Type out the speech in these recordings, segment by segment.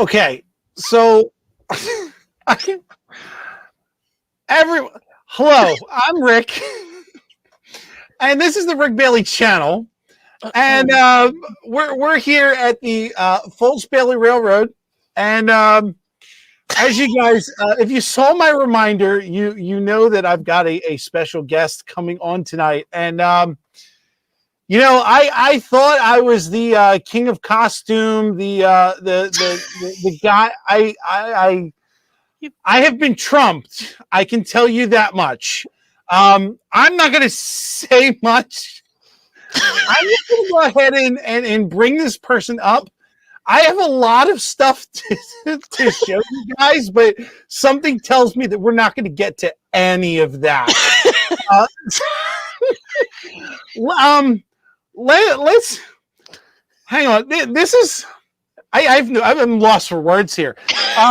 Okay, so hello, I'm Rick, and this is the Rick Bailey channel, and we're here at the Folds Bailey Railroad, and as you guys, if you saw my reminder, you know that I've got a special guest coming on tonight, and you know, I thought I was the king of costume, the guy. I have been trumped. I can tell you that much. I'm not going to say much. I'm just going to go ahead and bring this person up. I have a lot of stuff to show you guys, but something tells me that we're not going to get to any of that. Let's hang on. This is I'm lost for words here.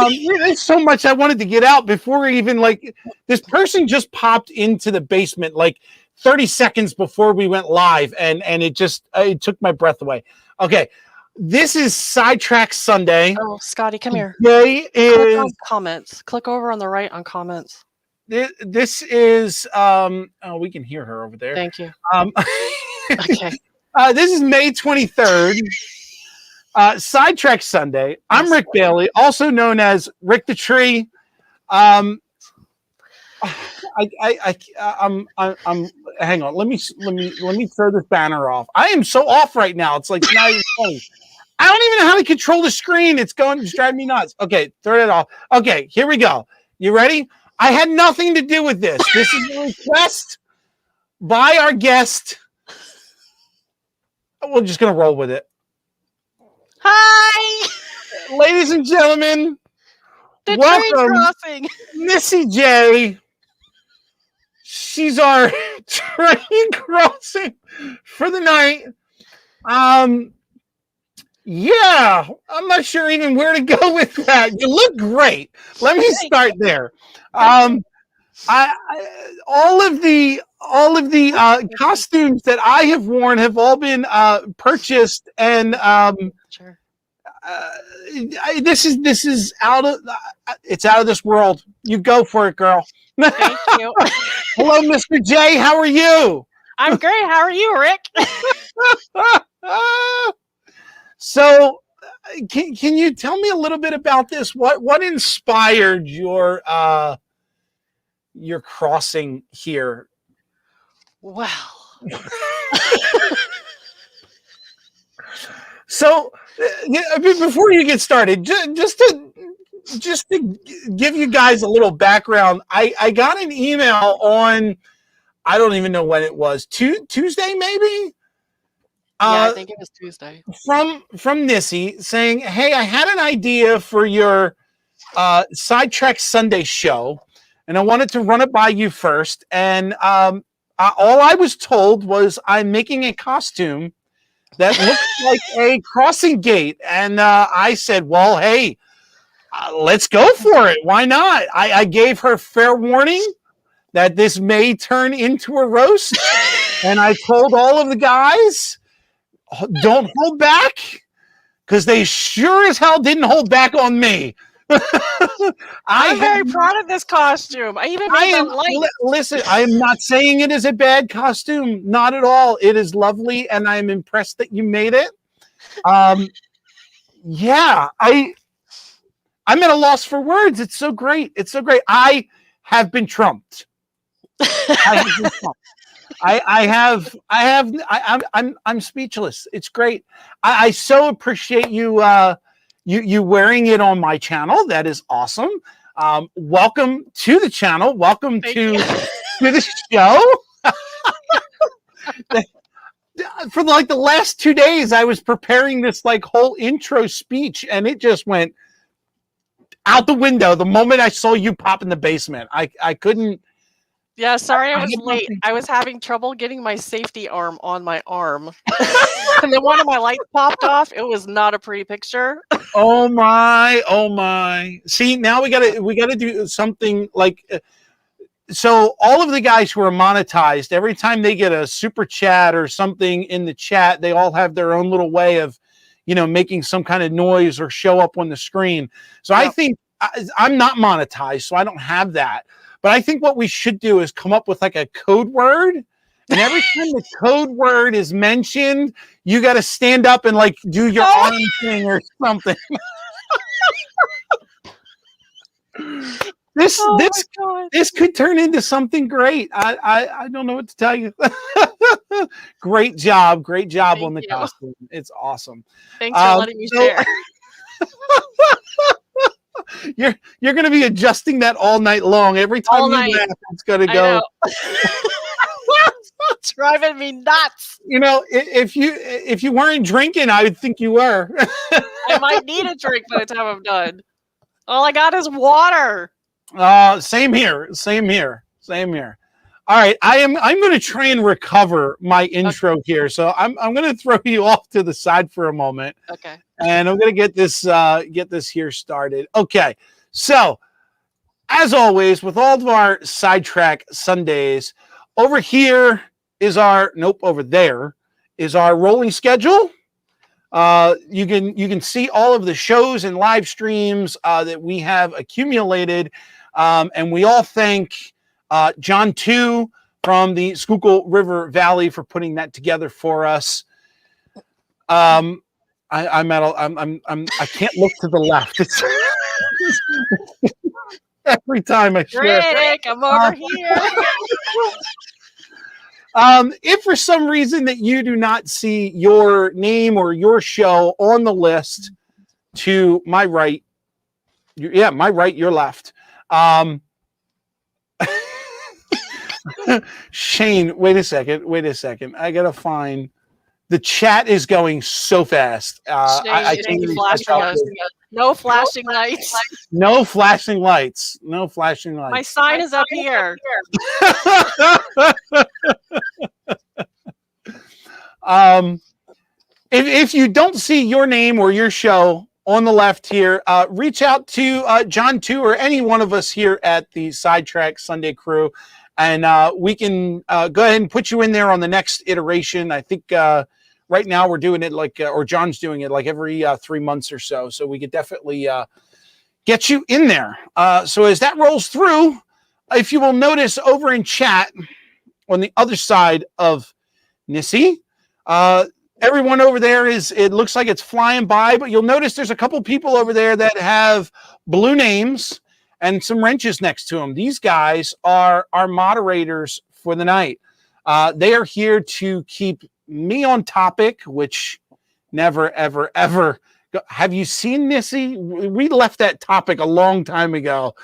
There's so much I wanted to get out before even this person just popped into the basement like 30 seconds before we went live, and it took my breath away. Okay, this is Sidetrack Sunday. Oh, Scotty, come here. Today is click on comments. Click over on the right on comments. This is oh, we can hear her over there. Thank you. Okay. This is May 23rd. Sidetrack Sunday. I'm Rick Bailey, also known as Rick the Tree. I'm hang on. Let me throw this banner off. I am so off right now. It's like not even funny. I don't even know how to control the screen. It's driving me nuts. Okay, throw it off. Okay, here we go. You ready? I had nothing to do with this. This is a request by our guest. We're just gonna roll with it. Hi, ladies and gentlemen. the Welcome, train crossing. Missy J. She's our train crossing for the night. Yeah, I'm not sure even where to go with that. You look great. Let me start there. All of the costumes that I have worn have all been purchased, and Sure. this is out of this world. You go for it, girl. Thank you. Hello, Mr. J. How are you? I'm great. How are you, Rick? So, can you tell me a little bit about this? What inspired your crossing here? Well, so before you get started, just to give you guys a little background, I got an email on, I don't even know when it was, Tuesday maybe. yeah, I think it was Tuesday. From Nissy saying, "Hey, I had an idea for your Sidetrack Sunday show, and I wanted to run it by you first." And all I was told was I'm making a costume that looks like a crossing gate, and I said, "Well, hey, let's go for it. Why not?" I gave her fair warning that this may turn into a roast, and I told all of the guys, don't hold back, because they sure as hell didn't hold back on me. I'm very proud of this costume. I even made the light. Listen, I am not saying it is a bad costume. Not at all. It is lovely, and I'm impressed that you made it. Yeah, I'm at a loss for words. It's so great. It's so great. I have been trumped. I'm speechless. It's great. I so appreciate you you wearing it on my channel. That is awesome. Welcome to the channel. Welcome to the show. For like the last 2 days, I was preparing this like whole intro speech, and it just went out the window the moment I saw you pop in the basement. I couldn't. Yeah, sorry I was late. I was having trouble getting my safety arm on my arm. And then one of my lights popped off. It was not a pretty picture. Oh my. See, now we gotta do something like, so all of the guys who are monetized, every time they get a super chat or something in the chat, they all have their own little way of making some kind of noise or show up on the screen. So I think I'm not monetized, so I don't have that. But I think what we should do is come up with like a code word. And every time the code word is mentioned, you got to stand up and like do your arm thing or something. This could turn into something great. I don't know what to tell you. Great job on the costume. It's awesome. Thanks for letting me share. You're going to be adjusting that all night long. Every time you laugh, it's going to go. It's driving me nuts. If you weren't drinking, I would think you were. I might need a drink by the time I'm done. All I got is water. Same here. All right, I'm going to try and recover my intro here. So I'm going to throw you off to the side for a moment. Okay. And I'm going to get this here started. Okay. So, as always, with all of our Sidetrack Sundays, over here is over there is our rolling schedule. You can see all of the shows and live streams that we have accumulated. And we all thank John 2 from the Schuylkill River Valley for putting that together for us. I can't look to the left. It's every time I share. Rick, I'm over here. If for some reason that you do not see your name or your show on the list, to my right, my right, your left. Shane, wait a second. I gotta find. The chat is going so fast. I can't even No flashing lights. No flashing lights. No flashing lights. My sign is up here. If you don't see your name or your show on the left here, reach out to John 2 or any one of us here at the Sidetrack Sunday crew, and we can go ahead and put you in there on the next iteration. I think right now we're doing it or John's doing it like every 3 months or so. So we could definitely get you in there. So as that rolls through, if you will notice over in chat on the other side of Nissy, everyone over there it looks like it's flying by, but you'll notice there's a couple people over there that have blue names and some wrenches next to them. These guys are our moderators for the night. They are here to keep me on topic, which never, ever, ever. Have you seen Nissy? We left that topic a long time ago.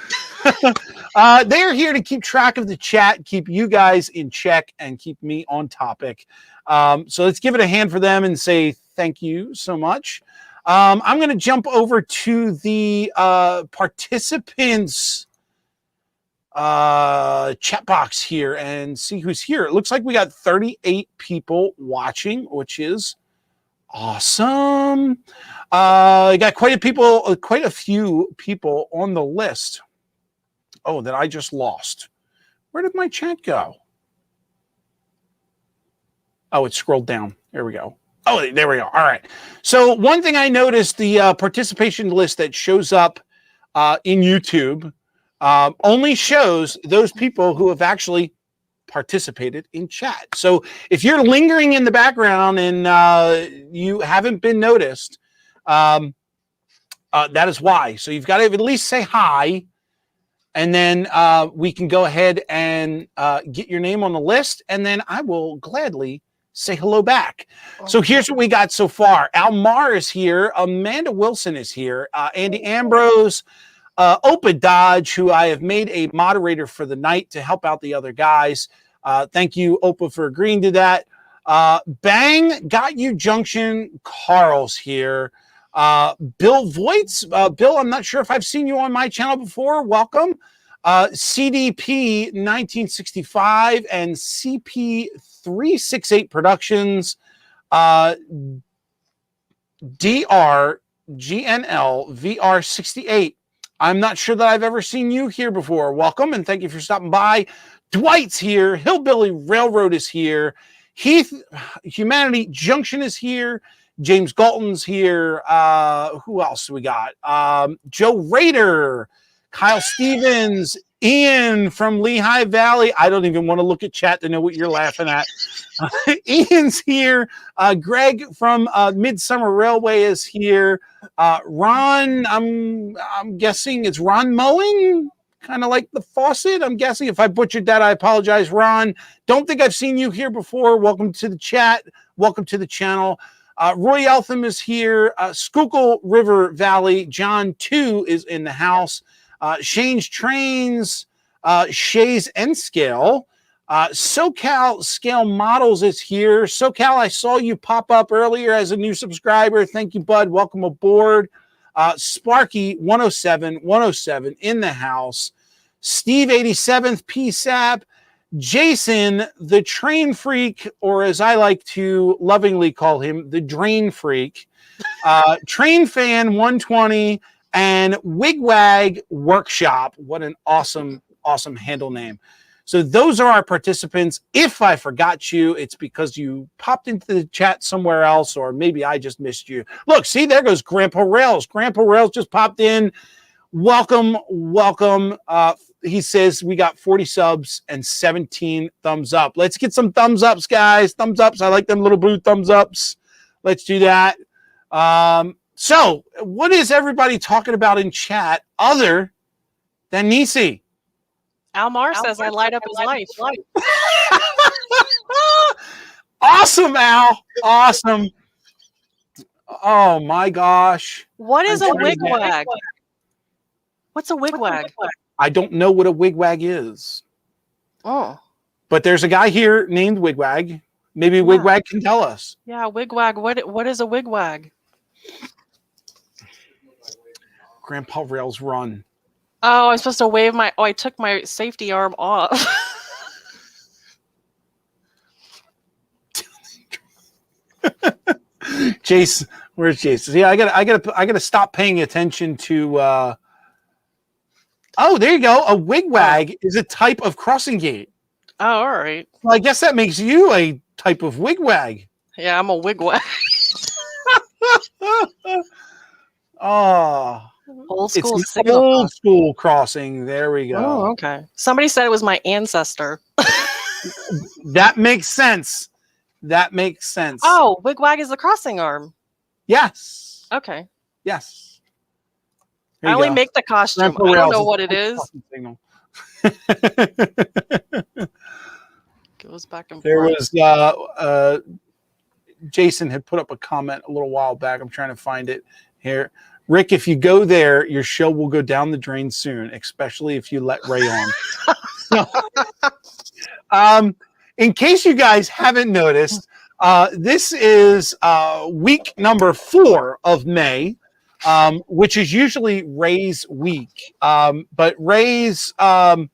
They are here to keep track of the chat, keep you guys in check, and keep me on topic. So let's give it a hand for them and say thank you so much. I'm going to jump over to the participants chat box here and see who's here. It looks like we got 38 people watching, which is awesome. Got quite a few people on the list. Oh, that I just lost. Where did my chat go? Oh, it scrolled down. There we go. Oh, there we go. All right. So one thing I noticed, the participation list that shows up in YouTube only shows those people who have actually participated in chat. So if you're lingering in the background and you haven't been noticed, that is why. So you've got to at least say hi, and then we can go ahead and get your name on the list, and then I will gladly say hello back. So here's what we got so far. Almar is here. Amanda Wilson is here. Andy Ambrose, Opa Dodge, who I have made a moderator for the night to help out the other guys. Thank you, Opa, for agreeing to that. Bang, Got You Junction, Carl's here. Bill Voights. Bill, I'm not sure if I've seen you on my channel before. Welcome. CDP 1965 and CP 368 Productions. DR GNL VR 68. I'm not sure that I've ever seen you here before. Welcome and thank you for stopping by. Dwight's here. Hillbilly Railroad is here. Heath Humanity Junction is here. James Galton's here. Who else do we got? Joe Rader, Kyle Stevens, Ian from Lehigh Valley. I don't even want to look at chat to know what you're laughing at. Ian's here. Greg from Midsummer Railway is here. Ron, I'm guessing it's Ron Mowing, kind of like the faucet. I'm guessing. If I butchered that, I apologize, Ron. Don't think I've seen you here before. Welcome to the chat. Welcome to the channel. Roy Eltham is here. Schuylkill River Valley. John 2 is in the house. Shane's Trains. Shays N Scale. SoCal Scale Models is here. SoCal, I saw you pop up earlier as a new subscriber. Thank you, bud. Welcome aboard. Sparky 107 in the house. Steve 87th PSAP. Jason, the Train Freak, or as I like to lovingly call him, the Drain Freak. Train Fan 120 and Wigwag Workshop. What an awesome handle name. So those are our participants. If I forgot you, it's because you popped into the chat somewhere else, or maybe I just missed you. Look, see, there goes Grandpa Rails. Grandpa Rails just popped in. Welcome. He says we got 40 subs and 17 thumbs up. Let's get some thumbs ups, guys. Thumbs ups. I like them little blue thumbs ups. Let's do that. So what is everybody talking about in chat other than Nisi? Almar says I light up his life. Awesome, Al. Awesome. Oh my gosh. What is a wigwag? What's a wigwag? I don't know what a wigwag is. Oh. But there's a guy here named Wigwag. Maybe Wigwag can tell us. Yeah, wigwag. What is a wigwag? Grandpa Rails run. Oh, I'm supposed to wave my... Oh, I took my safety arm off. Jason, where's Jason? Yeah, I gotta stop paying attention to. Oh, there you go. A wigwag is a type of crossing gate. Oh, all right. Well, I guess that makes you a type of wigwag. Yeah, I'm a wigwag. Oh. Old school it's signal. Old school crossing. There we go. Oh, okay. Somebody said it was my ancestor. That makes sense. That makes sense. Oh, wigwag is the crossing arm. Yes. Okay. Yes. I only make the costume. I don't know what it is. Goes back and forth. There was Jason had put up a comment a little while back. I'm trying to find it here. Rick, if you go there, your show will go down the drain soon, especially if you let Ray on. In case you guys haven't noticed, this is week number 4 of May, which is usually Ray's week. But Ray's daughter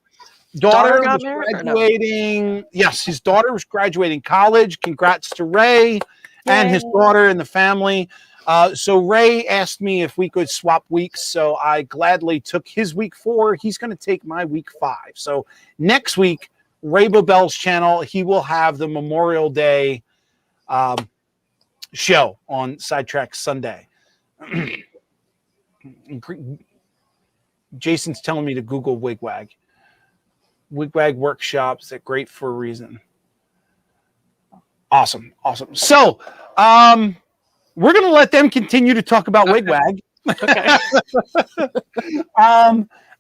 was graduating. No? Yes, his daughter was graduating college. Congrats to Ray and his daughter and the family. So Ray asked me if we could swap weeks, so I gladly took his week 4. He's going to take my week 5. So next week, Ray Bobel's channel, he will have the Memorial Day show on Sidetrack Sunday. Jason's telling me to Google Wigwag. Wigwag Workshops, they're great for a reason. Awesome. So, we're going to let them continue to talk about Wigwag. Okay.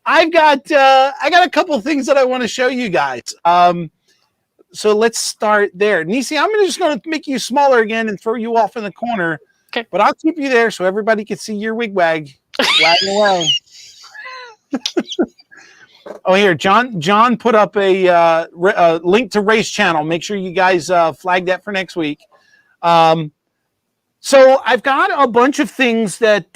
I got a couple of things that I want to show you guys. So let's start there. Nisi, I'm just going to make you smaller again and throw you off in the corner. Okay. But I'll keep you there so everybody can see your Wigwag flagging away. Oh, here, John put up a link to Ray's channel. Make sure you guys flag that for next week. So I've got a bunch of things that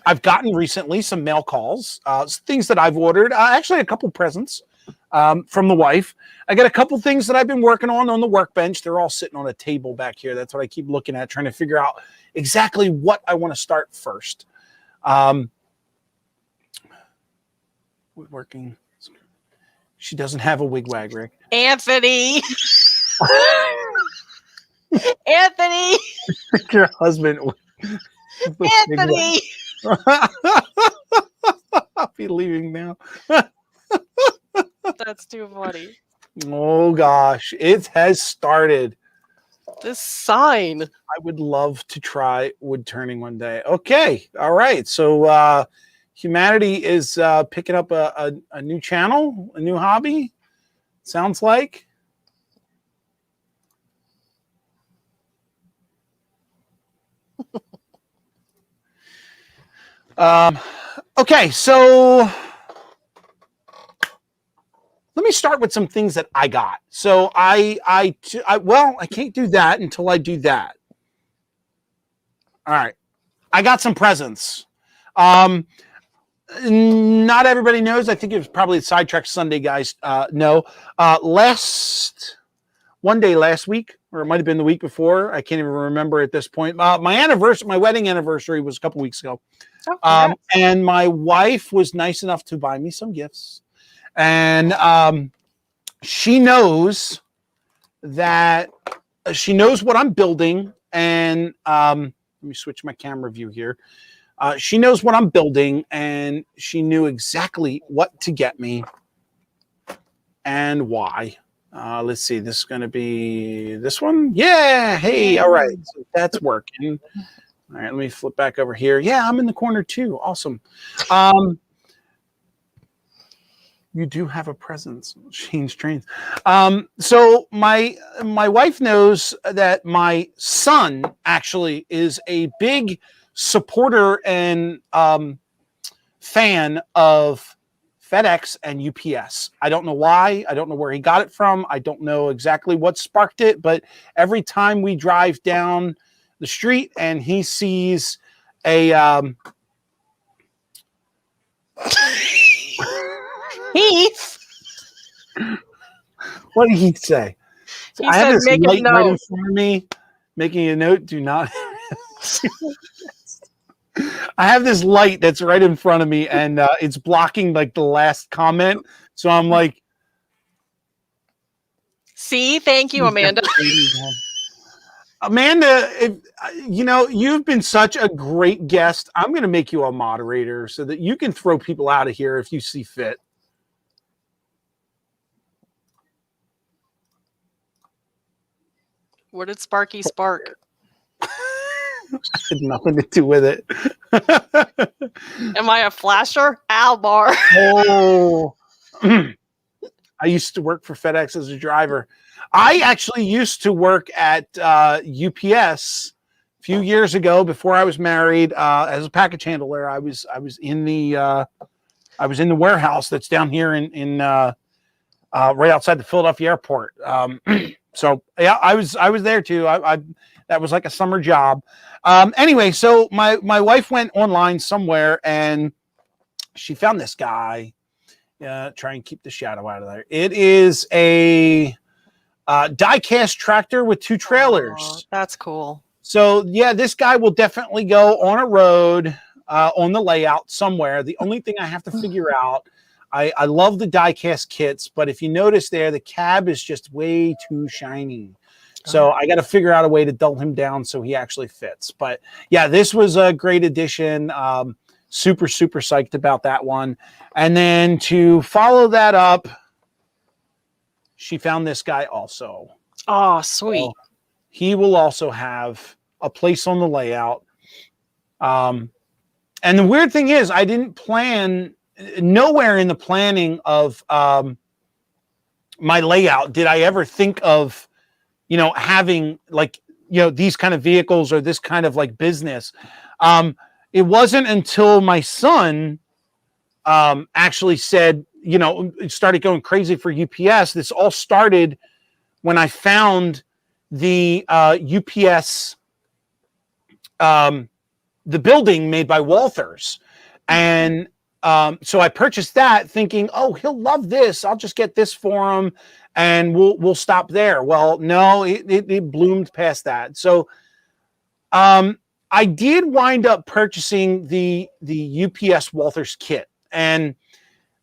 I've gotten recently, some mail calls, things that I've ordered, actually a couple presents from the wife. I got a couple things that I've been working on the workbench. They're all sitting on a table back here. That's what I keep looking at, trying to figure out exactly what I want to start first. Woodworking. She doesn't have a wigwag, Rick. Anthony. Anthony. Your husband. Anthony. I'll be leaving now. That's too funny. Oh gosh, it has started. This sign. I would love to try wood turning one day. Okay, all right. So humanity is picking up a new channel, a new hobby. Sounds like. Okay, so let me start with some things that I got. So I can't do that until I do that. All right, I got some presents. Not everybody knows. I think it was probably the Sidetrack Sunday guys know. One day last week, or it might have been the week before. I can't even remember at this point. My wedding anniversary was a couple weeks ago. Oh, and my wife was nice enough to buy me some gifts. And she knows what I'm building. And let me switch my camera view here. She knows what I'm building, and she knew exactly what to get me and why. Let's see. This is going to be this one. Yeah. Hey. All right. So that's working. All right. Let me flip back over here. Yeah, I'm in the corner too. Awesome. You do have a presence. Change trains. So my wife knows that my son actually is a big supporter and fan of FedEx and UPS. I don't know why. I don't know where he got it from. I don't know exactly what sparked it, but every time we drive down the street and he sees a Heath. What did he say? He I have said, this make light a right in note. front of me, making a note. Do not. I have this light that's right in front of me, and it's blocking like the last comment. So I'm like, see, thank you, Amanda. Amanda, you've been such a great guest. I'm going to make you a moderator so that you can throw people out of here if you see fit. What did Sparky spark? Had nothing to do with it. Am I a flasher? Albar. Oh, I used to work for FedEx as a driver. I actually used to work at UPS a few years ago before I was married as a package handler. I was in the warehouse that's down here in right outside the Philadelphia airport. So yeah, I was there too. I that was like a summer job. Anyway, so my wife went online somewhere and she found this guy. Try and keep the shadow out of there. It is a die-cast tractor with 2 trailers. Oh, that's cool. So yeah, this guy will definitely go on a road on the layout somewhere. The only thing I have to figure out, I love the die-cast kits, but if you notice there, the cab is just way too shiny. So I got to figure out a way to dull him down so he actually fits. But yeah, this was a great addition. Super, super psyched about that one. And then to follow that up, she found this guy also. Oh, sweet. So he will also have a place on the layout. And the weird thing is, I didn't plan, nowhere in the planning of my layout did I ever think of, having like, these kind of vehicles or this kind of like business. It wasn't until my son actually said, started going crazy for UPS. This all started when I found the UPS, the building made by Walthers. And so I purchased that thinking, oh, he'll love this. I'll just get this for him and we'll stop there. Well, no, it bloomed past that. So I did wind up purchasing the UPS Walthers kit. And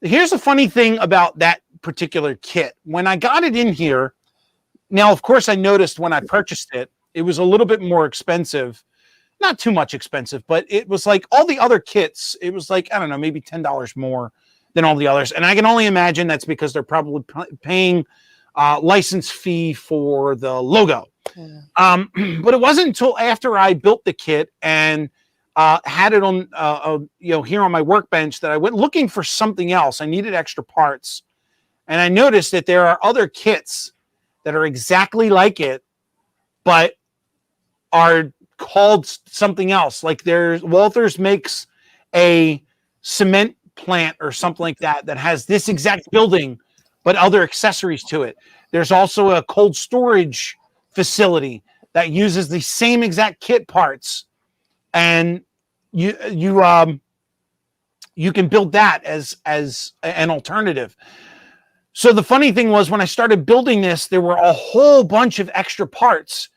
here's the funny thing about that particular kit. When I got it in here, now, of course, I noticed when I purchased it, it was a little bit more expensive. Not too much expensive, but it was like all the other kits. It was like, I don't know, maybe $10 more than all the others. And I can only imagine that's because they're probably paying license fee for the logo. Yeah. But it wasn't until after I built the kit and had it on, here on my workbench that I went looking for something else. I needed extra parts. And I noticed that there are other kits that are exactly like it, but are called something else. Like Walters makes a cement plant or something like that has this exact building, but other accessories to it. There's also a cold storage facility that uses the same exact kit parts, and you can build that as an alternative. So the funny thing was, when I started building this, there were a whole bunch of extra parts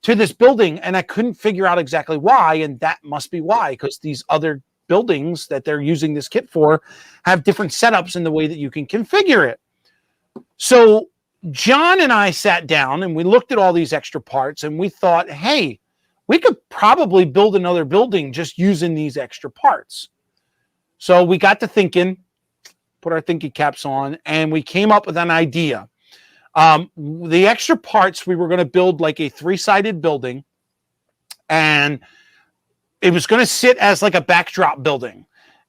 to this building, and I couldn't figure out exactly why, and that must be why, because these other buildings that they're using this kit for have different setups in the way that you can configure it. So John and I sat down and we looked at all these extra parts, and we thought, hey, we could probably build another building just using these extra parts. So we got to thinking, put our thinking caps on, and we came up with an idea. The extra parts, we were going to build like a 3-sided building, and it was going to sit as like a backdrop building.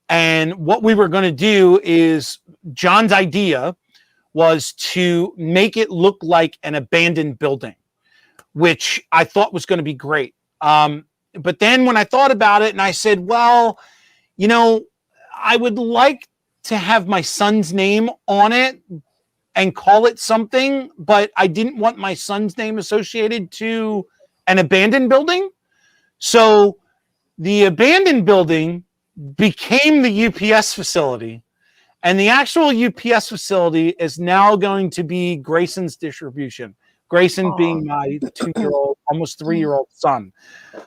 And what we were going to do is, John's idea was to make it look like an abandoned building, which I thought was going to be great. But then when I thought about it, and I said, well, I would like to have my son's name on it and call it something, but I didn't want my son's name associated to an abandoned building. So the abandoned building became the UPS facility, and the actual UPS facility is now going to be Grayson's distribution. Grayson being my 2-year-old, almost 3-year-old son.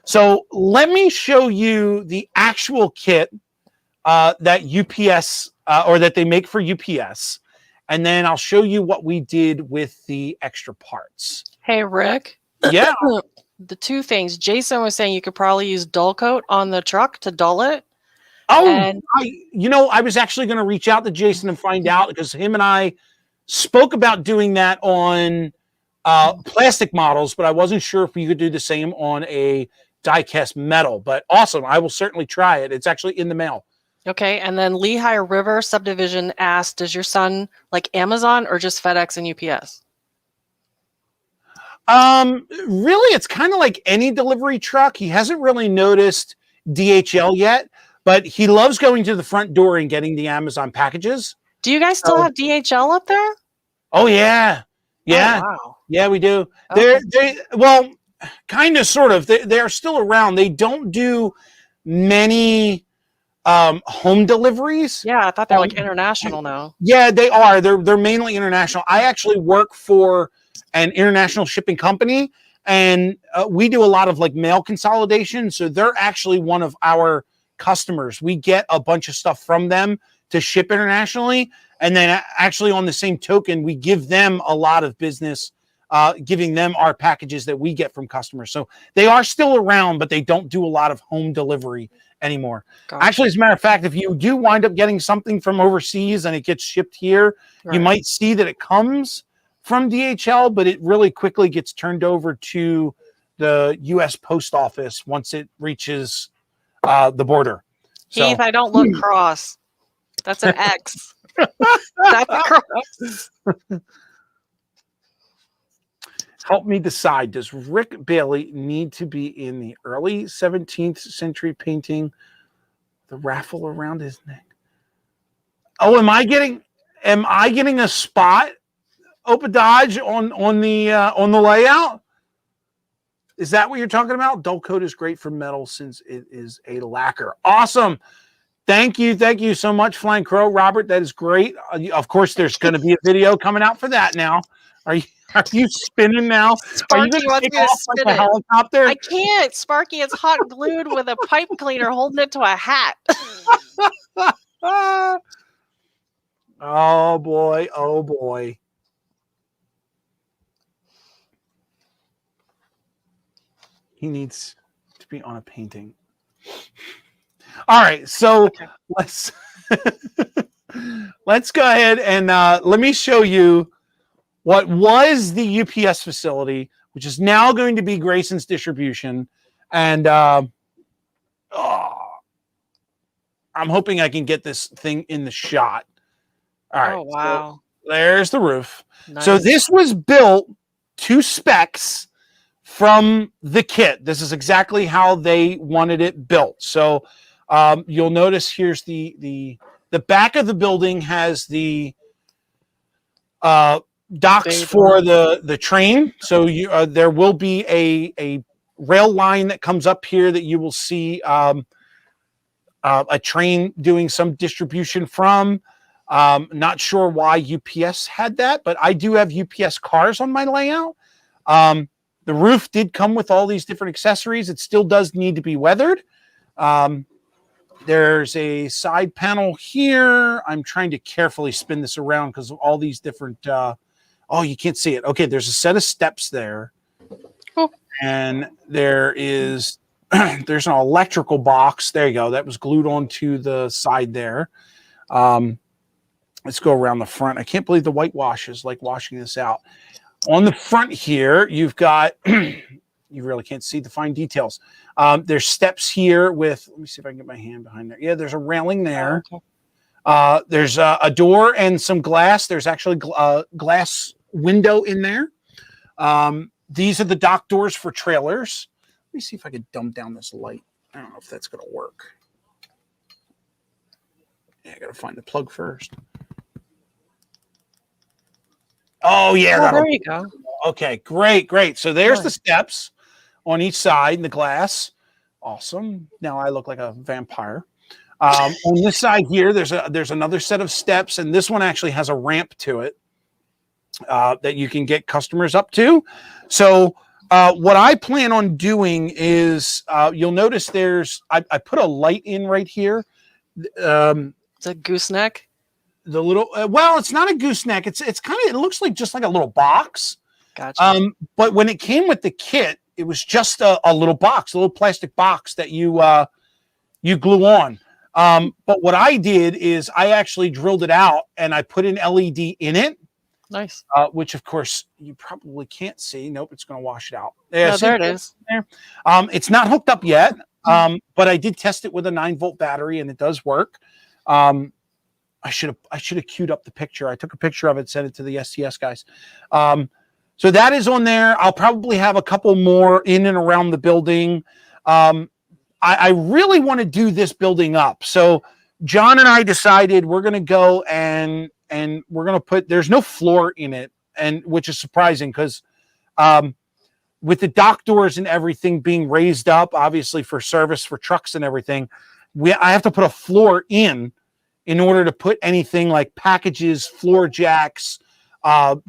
So let me show you the actual kit that UPS or that they make for UPS. And then I'll show you what we did with the extra parts. Hey, Rick. Yeah. The two things. Jason was saying you could probably use dull coat on the truck to dull it. Oh, I was actually going to reach out to Jason and find out, because him and I spoke about doing that on plastic models, but I wasn't sure if we could do the same on a die-cast metal. But awesome. I will certainly try it. It's actually in the mail. Okay, and then Lehigh River Subdivision asked, does your son like Amazon or just FedEx and UPS? Really, it's kind of like any delivery truck. He hasn't really noticed DHL yet, but he loves going to the front door and getting the Amazon packages. Do you guys still have DHL up there? Oh, yeah. Yeah. Oh, wow. Yeah, we do. Okay. Well, kind of, sort of. They're still around. They don't do many home deliveries. Yeah, I thought they're like international now. Yeah, they are. They're mainly international. I actually work for an international shipping company, and we do a lot of like mail consolidation. So they're actually one of our customers. We get a bunch of stuff from them to ship internationally, and then actually on the same token, we give them a lot of business, giving them our packages that we get from customers. So they are still around, but they don't do a lot of home delivery anymore. Gotcha. Actually, as a matter of fact, if you do wind up getting something from overseas and it gets shipped here, right, you might see that it comes from DHL, but it really quickly gets turned over to the U.S. Post Office once it reaches the border. Heath, I don't look cross. That's an X. That's a cross. Help me decide. Does Rick Bailey need to be in the early 17th century painting, the raffle around his neck? Oh, am I getting a spot, Opa Dodge, on the layout? Is that what you're talking about? Dull coat is great for metal since it is a lacquer. Awesome. Thank you so much, Flying Crow. Robert, that is great. Of course, there's going to be a video coming out for that now. Are you spinning now? Sparky wants me to spin like a helicopter? I can't. Sparky is hot glued with a pipe cleaner holding it to a hat. Oh boy. Oh boy. He needs to be on a painting. All right, so let's let's go ahead and let me show you what was the UPS facility, which is now going to be Grayson's distribution. And I'm hoping I can get this thing in the shot. All right. Oh, wow. So there's the roof. Nice. So this was built to specs from the kit. This is exactly how they wanted it built. So you'll notice here's the back of the building has the docks for the train. So you there will be a rail line that comes up here that you will see a train doing some distribution from. Not sure why UPS had that, but I do have UPS cars on my layout. The roof did come with all these different accessories. It still does need to be weathered. There's a side panel here. I'm trying to carefully spin this around because of all these different oh, you can't see it. Okay, there's a set of steps there. Cool. And there is there's an electrical box. There you go. That was glued onto the side there. Let's go around the front. I can't believe the whitewash is like washing this out. On the front here, you've got you really can't see the fine details. There's steps here with, let me see if I can get my hand behind there. Yeah, there's a railing there. Okay. There's a door and some glass. There's actually a glass window in there. These are the dock doors for trailers. Let me see if I can dumb down this light. I don't know if that's going to work. Yeah, I got to find the plug first. Oh, yeah. Oh, there you go. Okay, great. So there's the steps on each side and the glass. Awesome. Now I look like a vampire. On this side here, there's another set of steps, and this one actually has a ramp to it that you can get customers up to. So what I plan on doing is you'll notice I put a light in right here. It's a gooseneck. The little well, it's not a gooseneck. It's kind of, it looks like just like a little box. Gotcha. But when it came with the kit, it was just a little box, a little plastic box that you glue on. But what I did is I actually drilled it out and I put an LED in it. Nice. Which of course you probably can't see. Nope, it's going to wash it out. Yeah, there it is. There. It's not hooked up yet, but I did test it with a 9-volt battery and it does work. I should have queued up the picture. I took a picture of it, sent it to the STS guys. So that is on there. I'll probably have a couple more in and around the building. I really want to do this building up. So John and I decided we're going to go and we're going to put, there's no floor in it, and which is surprising because with the dock doors and everything being raised up, obviously for service for trucks and everything, I have to put a floor in order to put anything like packages, floor jacks,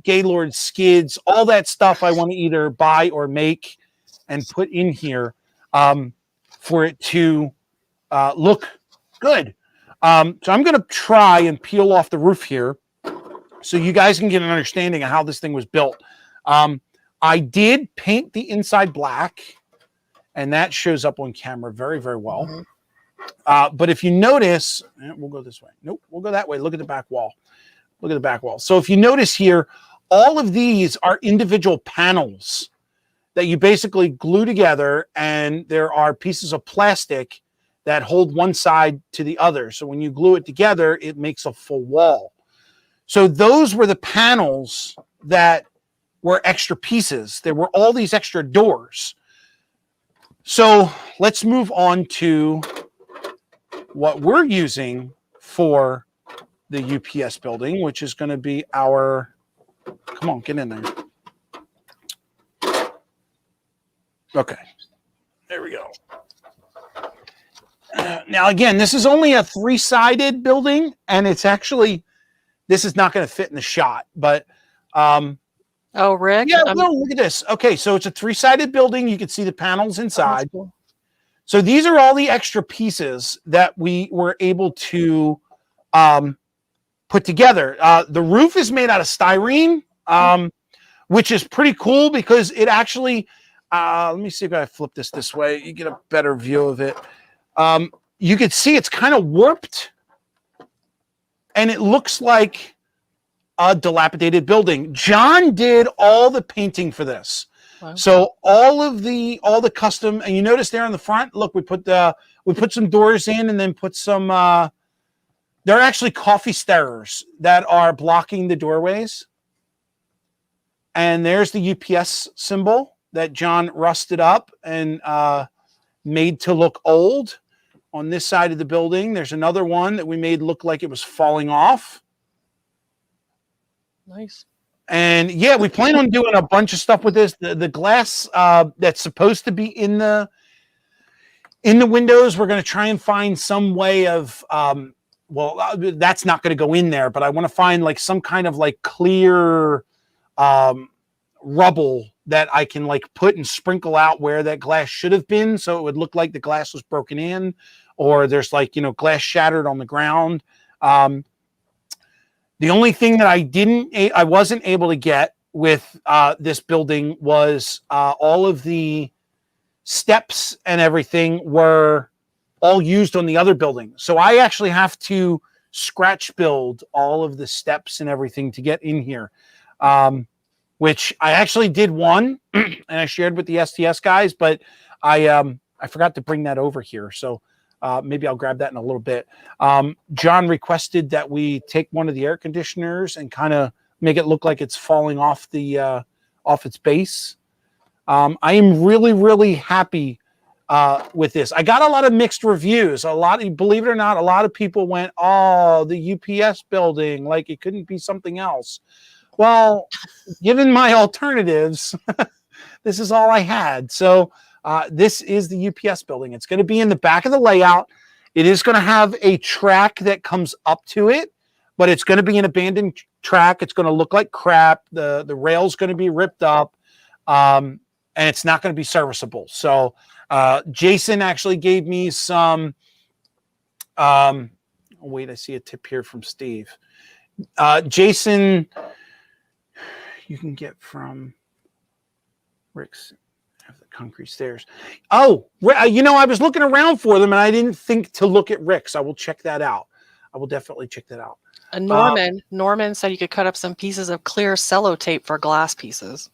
Gaylord skids, all that stuff I want to either buy or make and put in here for it to look good. So I'm going to try and peel off the roof here so you guys can get an understanding of how this thing was built. I did paint the inside black, and that shows up on camera very, very well. Mm-hmm. But if you notice, we'll go this way. Nope, we'll go that way. Look at the back wall. Look at the back wall. So if you notice here, all of these are individual panels that you basically glue together, and there are pieces of plastic that hold one side to the other. So when you glue it together, it makes a full wall. So those were the panels that were extra pieces. There were all these extra doors. So let's move on to what we're using for the UPS building, which is going to be our, come on, get in there. Okay, there we go. Now, again, this is only a 3-sided building, and it's actually, this is not going to fit in the shot, but oh, Rick? Yeah, no, look at this. Okay, so it's a 3-sided building. You can see the panels inside. Oh, cool. So these are all the extra pieces that we were able to put together. The roof is made out of styrene, which is pretty cool because it actually, Let me see if I flip this way. You get a better view of it. You can see it's kind of warped, and it looks like a dilapidated building. John did all the painting for this. Wow. So all the custom, and you notice there on the front, look, we put some doors in and then put some they're actually coffee stirrers that are blocking the doorways. And there's the UPS symbol that John rusted up and made to look old. On this side of the building, there's another one that we made look like it was falling off. Nice. And yeah, we plan on doing a bunch of stuff with this. The glass that's supposed to be in the windows, we're going to try and find some way of that's not going to go in there, but I want to find like some kind of like clear rubble that I can like put and sprinkle out where that glass should have been, so it would look like the glass was broken in, or there's like, glass shattered on the ground. The only thing that I wasn't able to get with this building was all of the steps and everything were all used on the other building. So I actually have to scratch build all of the steps and everything to get in here, which I actually did one and I shared with the STS guys, but I forgot to bring that over here. So maybe I'll grab that in a little bit. John requested that we take one of the air conditioners and kind of make it look like it's falling off off its base. I am really, really happy with this. I got a lot of mixed reviews. Believe it or not, a lot of people went, "Oh, the UPS building, like it couldn't be something else." Well, given my alternatives, this is all I had. So this is the UPS building. It's going to be in the back of the layout. It is going to have a track that comes up to it, but it's going to be an abandoned track. It's going to look like crap. The rail's going to be ripped up, and it's not going to be serviceable. So Jason actually gave me some. Wait, I see a tip here from Steve. Jason, you can get from Rick's. Have the concrete stairs. Oh, I was looking around for them and I didn't think to look at Rick's. I will check that out. I will definitely check that out. Norman said you could cut up some pieces of clear sellotape for glass pieces.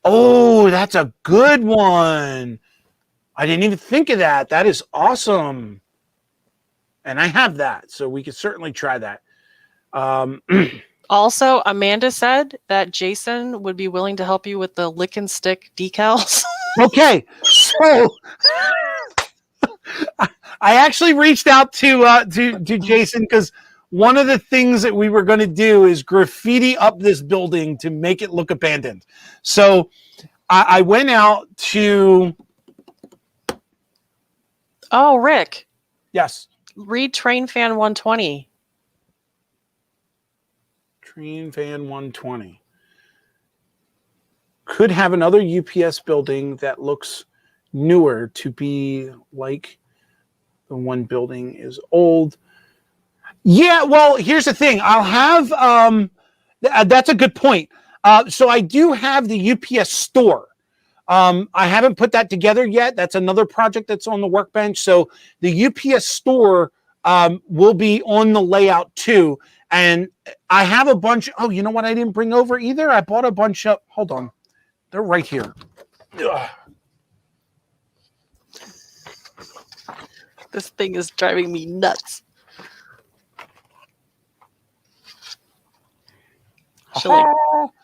Oh, that's a good one. I didn't even think of that. That is awesome. And I have that, so we could certainly try that. Also, Amanda said that Jason would be willing to help you with the lick and stick decals. Okay, so I actually reached out to Jason because one of the things that we were going to do is graffiti up this building to make it look abandoned. So I went out to. Oh, Rick. Yes. Read Train Fan 120. Train Fan 120. Could have another UPS building that looks newer to be like the one building is old. Yeah, well, here's the thing. I'll have that's a good point. So I do have the UPS store. I haven't put that together yet. That's another project that's on the workbench. So the UPS store will be on the layout too. And I have a bunch. Oh, you know what I didn't bring over either? I bought a bunch of. Hold on. They're right here. Ugh. This thing is driving me nuts. Should like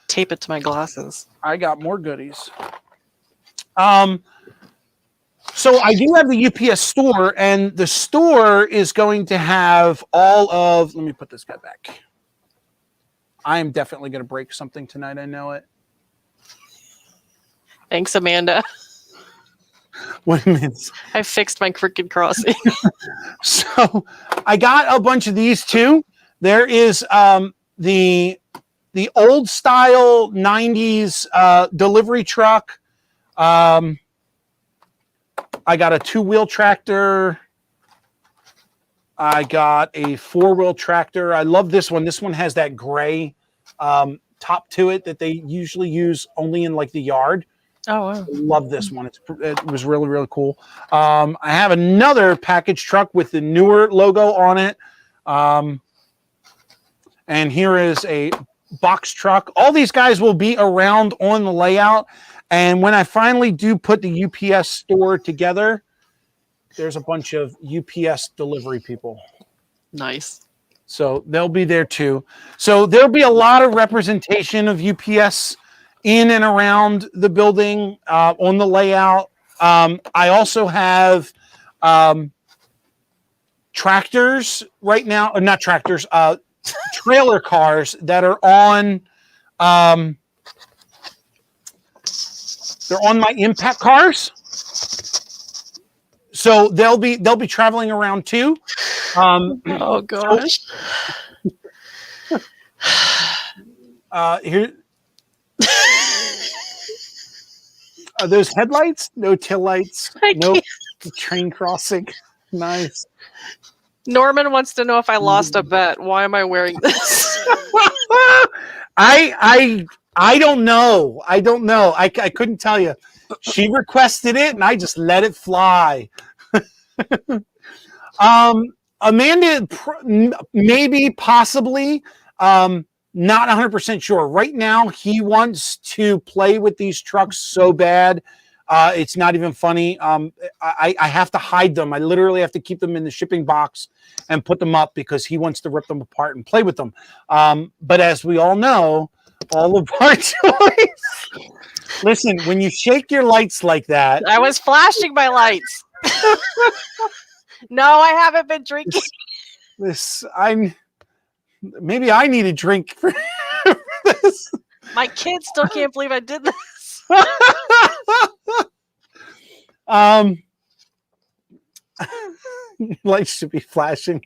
tape it to my glasses. I got more goodies. So I do have the UPS store, and the store is going to have all of. Let me put this guy back. I am definitely going to break something tonight. I know it. Thanks, Amanda. What a minute. I fixed my crooked crossing. So I got a bunch of these too. There is the old style 90s delivery truck. I got a 2-wheel tractor. I got a 4-wheel tractor. I love this one. This one has that gray top to it that they usually use only in like the yard. Oh, wow. Love this one. It was really, really cool. I have another package truck with the newer logo on it. And here is a box truck. All these guys will be around on the layout. And when I finally do put the UPS store together, there's a bunch of UPS delivery people. Nice. So they'll be there too. So there'll be a lot of representation of UPS in and around the building on the layout. I also have tractors right now, or not tractors, trailer cars that are on. They're on my impact cars. So they'll be traveling around too. Oh gosh. Here are those headlights? No tail lights. No train crossing. Nice. Norman wants to know if I lost a bet. Why am I wearing this? I don't know. I don't know. I couldn't tell you. She requested it, and I just let it fly. Amanda, maybe, possibly, not 100% sure. Right now, he wants to play with these trucks so bad. It's not even funny. I have to hide them. I literally have to keep them in the shipping box and put them up because he wants to rip them apart and play with them. But as we all know, all of our toys. Listen, when you shake your lights like that. I was flashing my lights. No, I haven't been drinking. Maybe I need a drink for this. My kids still can't believe I did this. Lights should be flashing.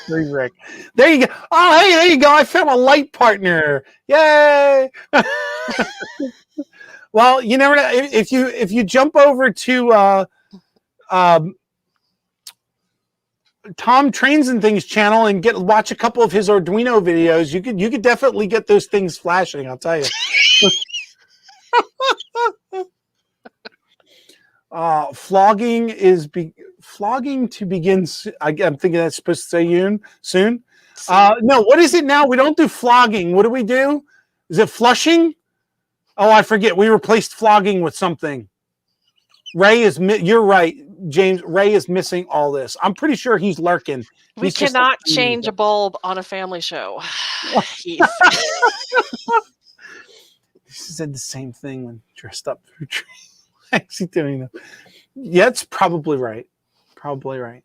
Rick. There you go. Oh, hey, there you go. I found a light partner. Yay! Well, you never know. If you jump over to Tom Trains and Things channel and watch a couple of his Arduino videos, you could definitely get those things flashing. I'll tell you. Flogging to begin. I'm thinking that's supposed to say soon. No, what is it now? We don't do flogging. What do we do? Is it flushing? Oh, I forget. We replaced flogging with something. You're right, James. Ray is missing all this. I'm pretty sure he's lurking. We cannot change a bulb on a family show. He said the same thing when dressed up for tree. Actually doing that. Yeah, it's probably right. Probably right.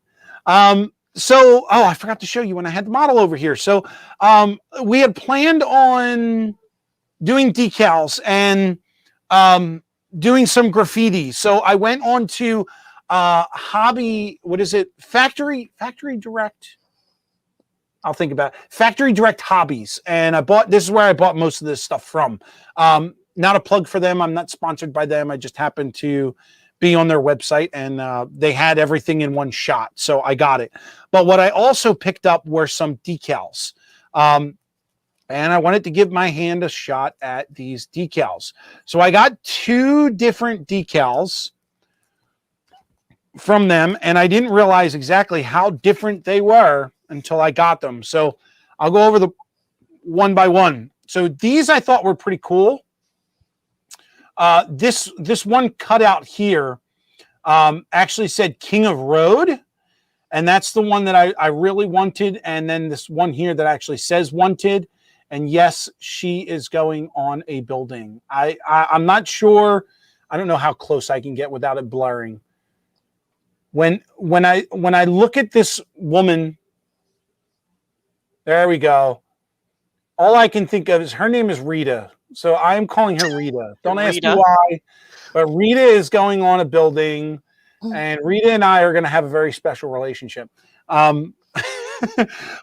So, I forgot to show you when I had the model over here. So, we had planned on doing decals and doing some graffiti. So I went on to Factory Direct. I'll think about it. Factory Direct Hobbies. And this is where I bought most of this stuff from. Not a plug for them. I'm not sponsored by them. I just happened to be on their website and they had everything in one shot. So I got it. But what I also picked up were some decals. And I wanted to give my hand a shot at these decals. So I got 2 different decals from them, and I didn't realize exactly how different they were until I got them. So I'll go over the one by one. So these I thought were pretty cool. This one cutout here actually said King of Road, and that's the one that I really wanted. And then this one here that actually says wanted. And yes, she is going on a building. I'm not sure. I don't know how close I can get without it blurring. When I look at this woman, there we go. All I can think of is her name is Rita. So I am calling her Rita. Don't ask me why. But Rita is going on a building, and Rita and I are going to have a very special relationship.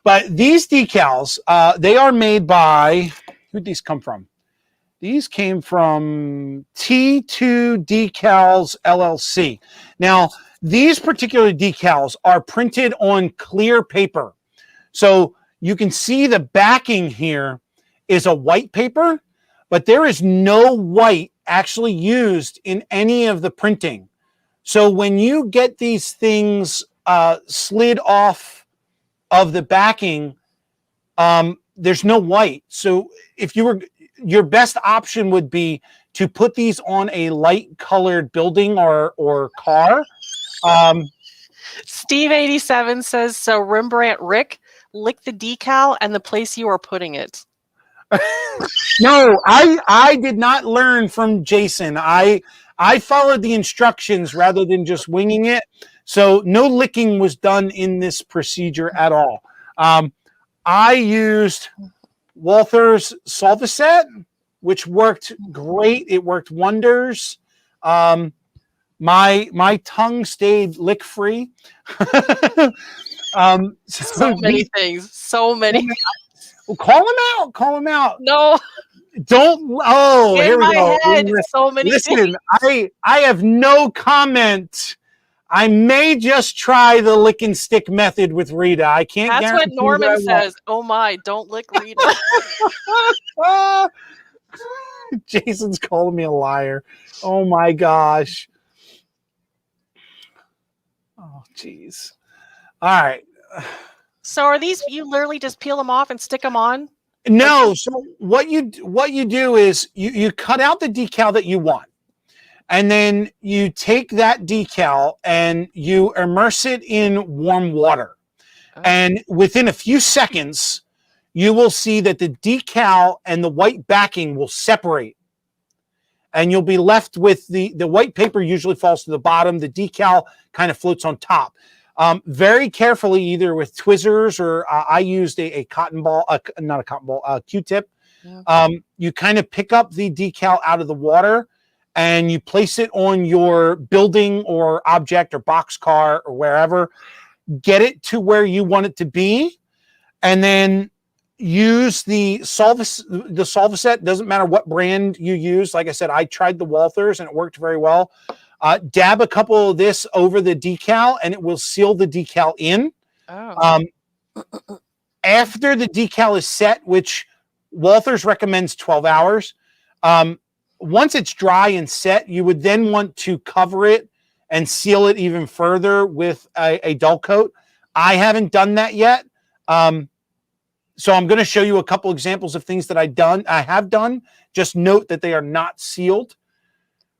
But these decals, they are made by, who'd these come from? These came from T2 Decals LLC. Now, these particular decals are printed on clear paper. So you can see the backing here is a white paper, but there is no white actually used in any of the printing. So when you get these things slid off of the backing, there's no white. So if you were, your best option would be to put these on a light colored building or car. Steve 87 says, so Rembrandt Rick, lick the decal and the place you are putting it. No, I did not learn from Jason. I followed the instructions rather than just winging it. So no licking was done in this procedure at all. I used Walther's Solvaset, which worked great. It worked wonders. My tongue stayed lick free. So many things. So many. Well, call him out. Call him out. No. Don't. Oh, in here we go. Head, so many Listen, things. I have no comment. I may just try the lick and stick method with Rita. I can't. That's what Norman says. Oh my! Don't lick Rita. Jason's calling me a liar. Oh my gosh. Oh geez. All right. So are these, you literally just peel them off and stick them on? No. So what you do is you cut out the decal that you want, and then you take that decal and you immerse it in warm water. Oh. And within a few seconds, you will see that the decal and the white backing will separate. And you'll be left with the white paper usually falls to the bottom. The decal kind of floats on top. Very carefully, either with tweezers or I used a cotton ball, not a cotton ball, a Q-tip. Yeah. You kind of pick up the decal out of the water and you place it on your building or object or boxcar or wherever. Get it to where you want it to be, and then use the Solvaset. Doesn't matter what brand you use. Like I said, I tried the Walthers and it worked very well. Dab a couple of this over the decal and it will seal the decal in. Oh. After the decal is set, which Walthers recommends 12 hours. Once it's dry and set, you would then want to cover it and seal it even further with a dull coat. I haven't done that yet. So I'm going to show you a couple examples of things that I have done. Just note that they are not sealed.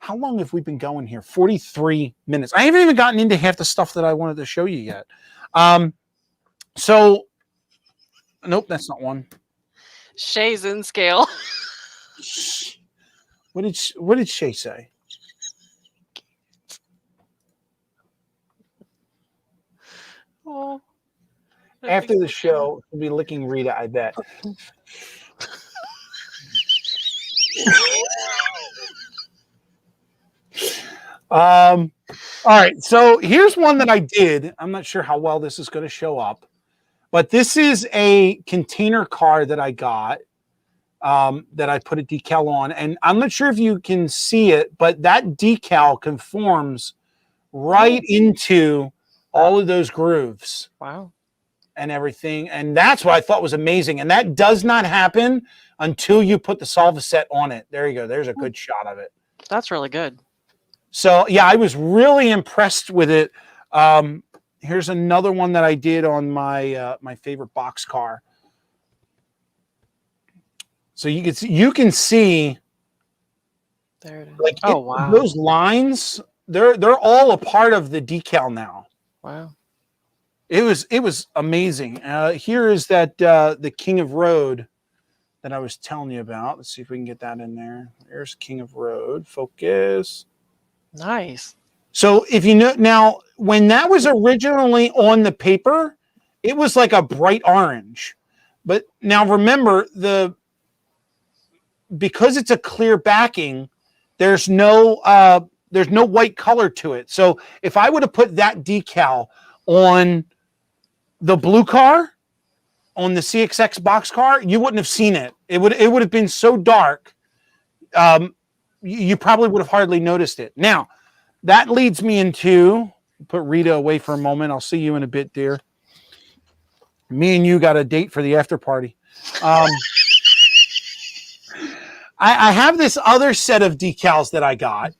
How long have we been going here? 43 minutes. I haven't even gotten into half the stuff that I wanted to show you yet. So, nope, that's not one. Shay's in scale. What did Shay say? Oh. After the show, we'll be licking Rita, I bet. All right, so here's one that I did. I'm not sure how well this is going to show up, but this is a container car that I got that I put a decal on, and I'm not sure if you can see it, but that decal conforms right into all of those grooves. Wow. And everything, and that's what I thought was amazing. And that does not happen until you put the Solvaset on it. There you go. There's a good shot of it. That's really good. So yeah, I was really impressed with it. Here's another one that I did on my my favorite box car. So you can see there it is. Like wow. Those lines, they're all a part of the decal now. Wow. It was amazing. Here is that the King of Road that I was telling you about. Let's see if we can get that in there. There's King of Road. Focus. Nice. So if you know now, when that was originally on the paper, it was like a bright orange. But now remember, because it's a clear backing, there's no white color to it. So if I would have put that decal on the blue car, on the CXX box car, you wouldn't have seen it. It would have been so dark. You probably would have hardly noticed it. Now, that leads me into, put Rita away for a moment. I'll see you in a bit, dear. Me and you got a date for the after party. I have this other set of decals that I got.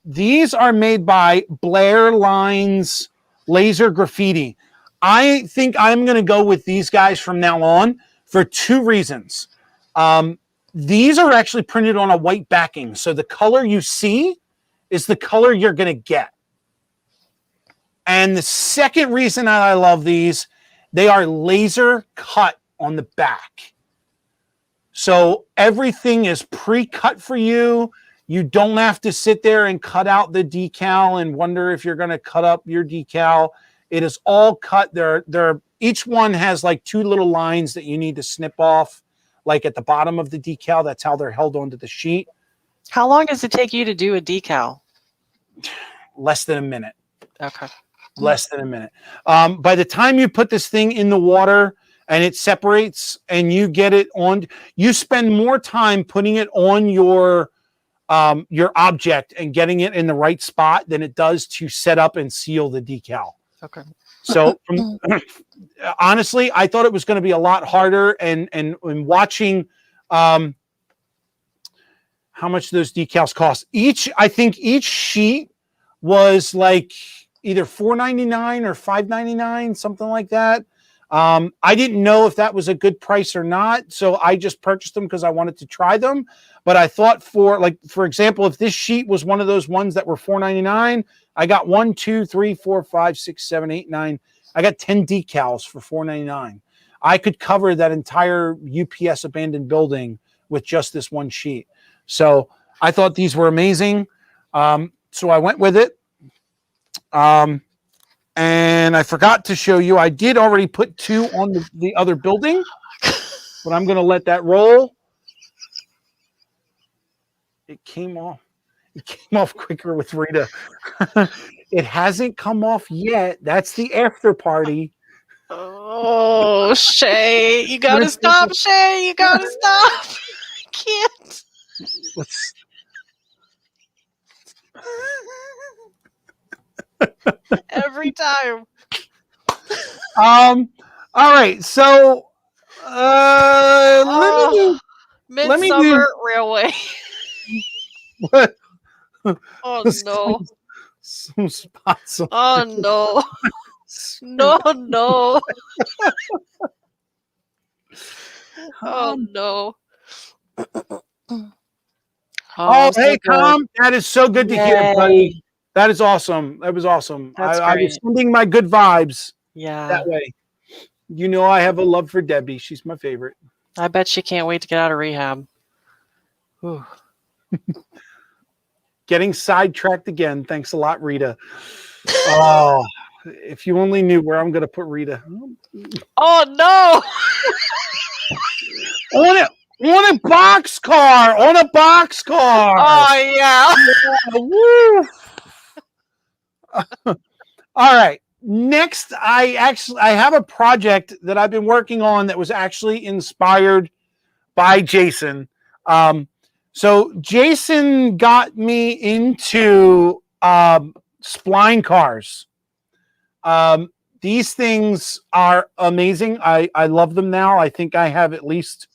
These are made by Blair Lines Laser Graffiti. I think I'm going to go with these guys from now on for two reasons. These are actually printed on a white backing, so the color you see is the color you're going to get. And the second reason that I love these, they are laser cut on the back. So everything is pre-cut for you. You don't have to sit there and cut out the decal and wonder if you're going to cut up your decal. It is all cut. Each one has like two little lines that you need to snip off, like at the bottom of the decal. That's how they're held onto the sheet. How long does it take you to do a decal? Less than a minute. Okay. Less than a minute. By the time you put this thing in the water and it separates and you get it on, you spend more time putting it on your object and getting it in the right spot than it does to set up and seal the decal. Okay. So honestly, I thought it was going to be a lot harder, and watching how much those decals cost. I think each sheet was like either $4.99 or $5.99, something like that. I didn't know if that was a good price or not, so I just purchased them because I wanted to try them. But I thought for example, if this sheet was one of those ones that were $4.99, I got 1, 2, 3, 4, 5, 6, 7, 8, 9. I got 10 decals for $4.99. I could cover that entire UPS abandoned building with just this one sheet. So I thought these were amazing. So I went with it. And I forgot to show you, I did already put 2 on the other building, but I'm going to let that roll. It came off quicker with Rita. It hasn't come off yet. That's the after party. Oh, Shay, you got to stop, Shay. You got to stop. I can't. Every time. All right. So, Midsummer Railway. What? Oh no. Some spots. Oh no. No. Oh no. Oh, hey, Tom. That is so good to hear, buddy. That is awesome. That was awesome. I was sending my good vibes that way. You know, I have a love for Debbie. She's my favorite. I bet she can't wait to get out of rehab. Ooh. Getting sidetracked again. Thanks a lot, Rita. Oh, if you only knew where I'm going to put Rita. Oh, no. On a boxcar. Oh, yeah. Woo. All right. Next, I have a project that I've been working on that was actually inspired by Jason. So Jason got me into Spline Cars. These things are amazing. I love them now. I think I have at least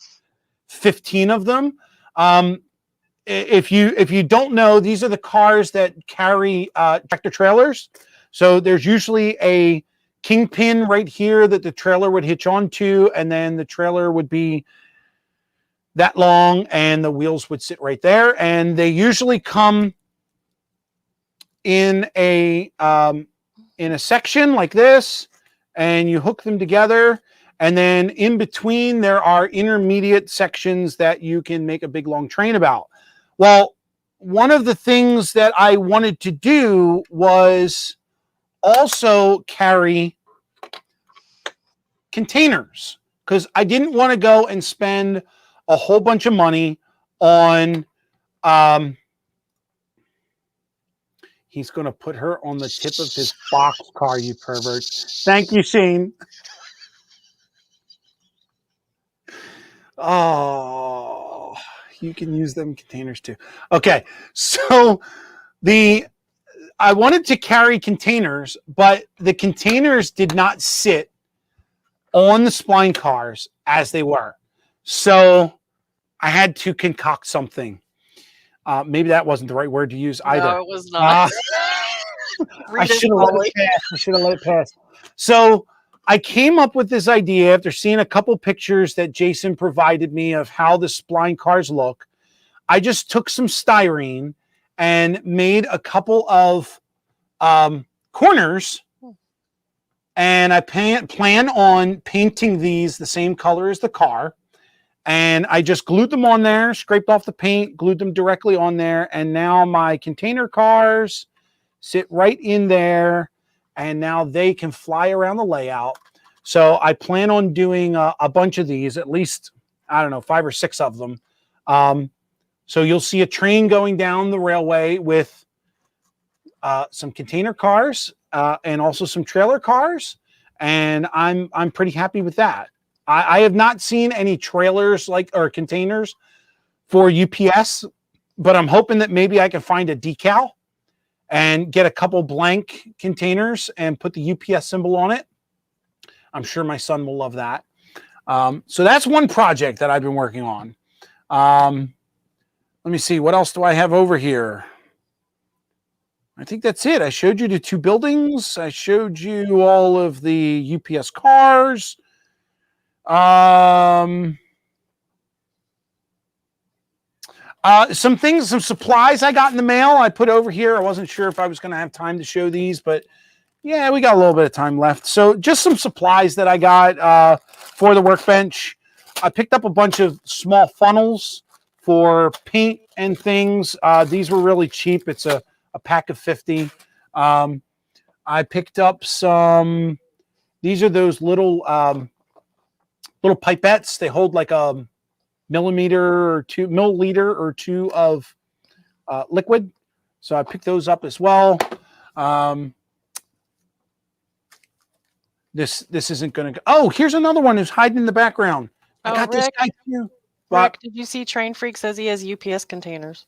15 of them. If you don't know, these are the cars that carry tractor trailers. So there's usually a kingpin right here that the trailer would hitch onto, and then the trailer would be that long and the wheels would sit right there. And they usually come in a section like this, and you hook them together. And then in between, there are intermediate sections that you can make a big long train about. Well, one of the things that I wanted to do was also carry containers, because I didn't want to go and spend a whole bunch of money on he's going to put her on the tip of his box car, you pervert. Thank you, Shane. Oh, you can use them containers too. Okay, so I wanted to carry containers, but the containers did not sit on the Spline Cars as they were. So I had to concoct something. Maybe that wasn't the right word to use either. No, it was not. I should have let it pass. I should have let it pass. So I came up with this idea after seeing a couple pictures that Jason provided me of how the Spline Cars look. I just took some styrene and made a couple of corners, and I plan on painting these the same color as the car. And I just glued them on there, scraped off the paint, glued them directly on there. And now my container cars sit right in there. And now they can fly around the layout. So I plan on doing a bunch of these, at least, I don't know, 5 or 6 of them. So you'll see a train going down the railway with some container cars and also some trailer cars. And I'm pretty happy with that. I have not seen any trailers or containers for UPS, but I'm hoping that maybe I can find a decal and get a couple blank containers and put the UPS symbol on it. I'm sure my son will love that. So that's one project that I've been working on. Let me see. What else do I have over here? I think that's it. I showed you the 2 buildings. I showed you all of the UPS cars. Some supplies I got in the mail I put over here. I wasn't sure if I was going to have time to show these, but yeah, we got a little bit of time left. So just some supplies that I got for the workbench. I picked up a bunch of small funnels for paint and things. These were really cheap. It's a pack of 50. I picked up some, these are those little pipettes. They hold like a milliliter or two of liquid. So I picked those up as well. This isn't going to go. Oh, here's another one who's hiding in the background. I got Rick, this guy too. Rick, did you see Train Freak says he has UPS containers?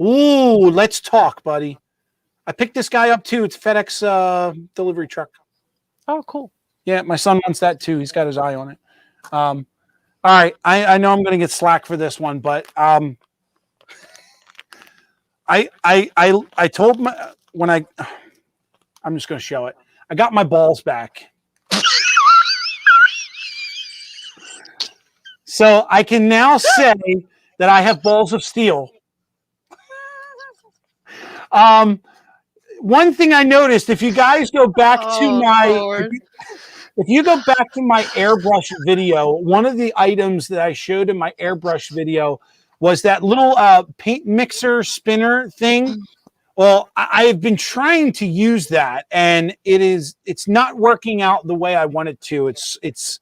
Ooh, let's talk, buddy. I picked this guy up too. It's FedEx delivery truck. Oh, cool. Yeah, my son wants that too. He's got his eye on it. All right, I know I'm going to get slack for this one, but I told I'm just going to show it. I got my balls back. So I can now say that I have balls of steel. One thing I noticed, if you guys go back to my if you go back to my airbrush video, one of the items that I showed in my airbrush video was that little paint mixer spinner thing. Well, I have been trying to use that, and it's not working out the way I want it to. It's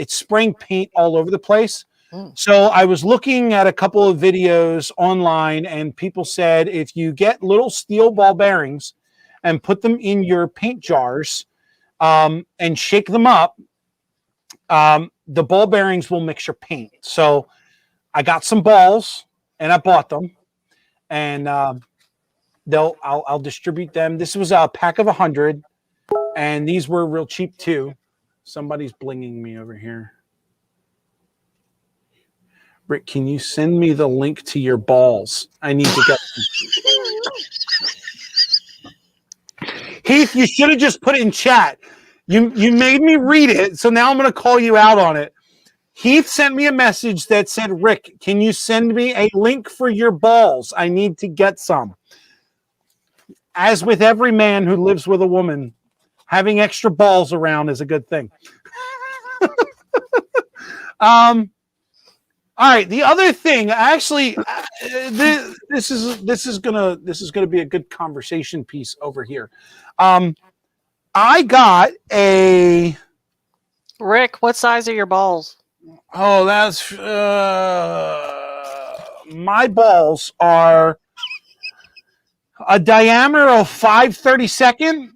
spraying paint all over the place. So I was looking at a couple of videos online, and people said if you get little steel ball bearings and put them in your paint jars and shake them up, the ball bearings will mix your paint. So I got some balls, and I bought them, and I'll distribute them. This was a pack of 100, and these were real cheap too. Somebody's blinging me over here. Rick, can you send me the link to your balls? I need to get them. Heath, you should have just put it in chat. You made me read it, so now I'm going to call you out on it. Heath sent me a message that said, Rick, can you send me a link for your balls? I need to get some. As with every man who lives with a woman, having extra balls around is a good thing. All right. The other thing, actually, this is gonna be a good conversation piece over here. I got a Rick. What size are your balls? Oh, that's my balls are a diameter of 5/32.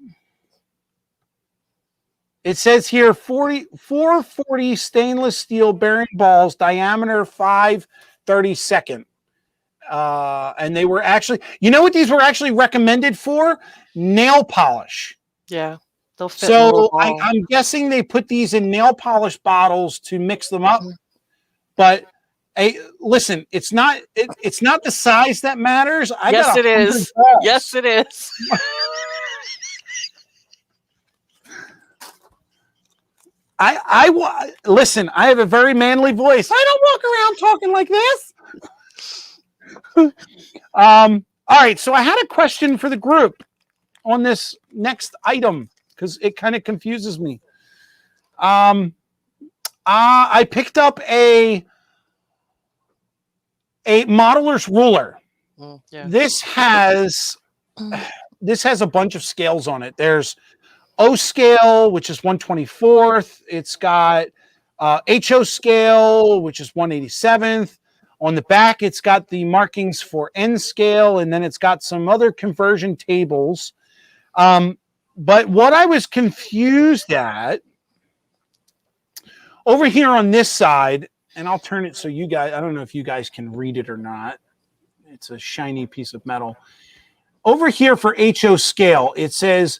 It says here 440 stainless steel bearing balls, diameter 5/32. And they were actually, you know what these were actually recommended for? Nail polish. Yeah, they'll fit. So I'm guessing they put these in nail polish bottles to mix them up. But hey, listen, it's not the size that matters. I yes, got it is. balls. Yes, it is. Listen, I have a very manly voice. I don't walk around talking like this. All right, so I had a question for the group on this next item because it kind of confuses me. I picked up a modeler's ruler. Yeah. This has a bunch of scales on it. There's O scale, which is 1/24th. It's got HO scale, which is 1/87th. On the back, it's got the markings for N scale, and then it's got some other conversion tables. But what I was confused at, over here on this side, and I'll turn it so you guys, I don't know if you guys can read it or not. It's a shiny piece of metal. Over here for HO scale, it says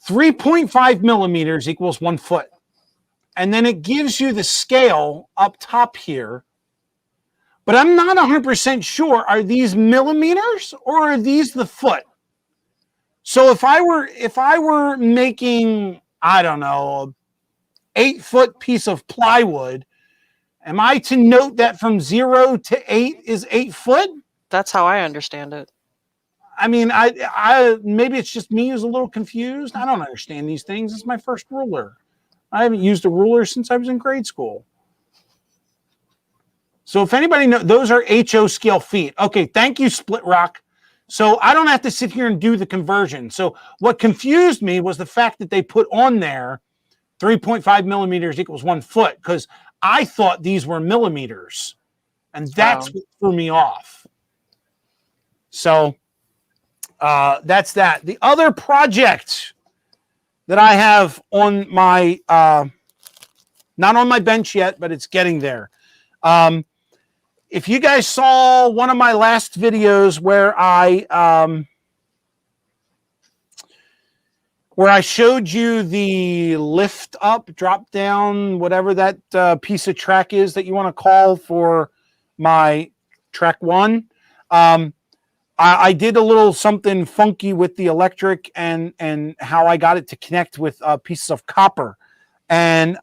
3.5 millimeters equals 1 foot. And then it gives you the scale up top here. But I'm not 100% sure, are these millimeters or are these the foot? So if I were making, I don't know, a 8-foot piece of plywood, am I to note that from 0 to 8 is 8 foot? That's how I understand it. I mean, I maybe it's just me who's a little confused. I don't understand these things. It's my first ruler. I haven't used a ruler since I was in grade school. So if anybody knows, those are HO scale feet. Okay, thank you, Split Rock. So I don't have to sit here and do the conversion. So what confused me was the fact that they put on there 3.5 millimeters equals 1 foot, because I thought these were millimeters. And that's what threw me off. So that's that. The other project that I have on my, not on my bench yet, but it's getting there. If you guys saw one of my last videos where I showed you the lift up, drop down, whatever that piece of track is that you want to call for my track 1, I did a little something funky with the electric and how I got it to connect with pieces of copper. And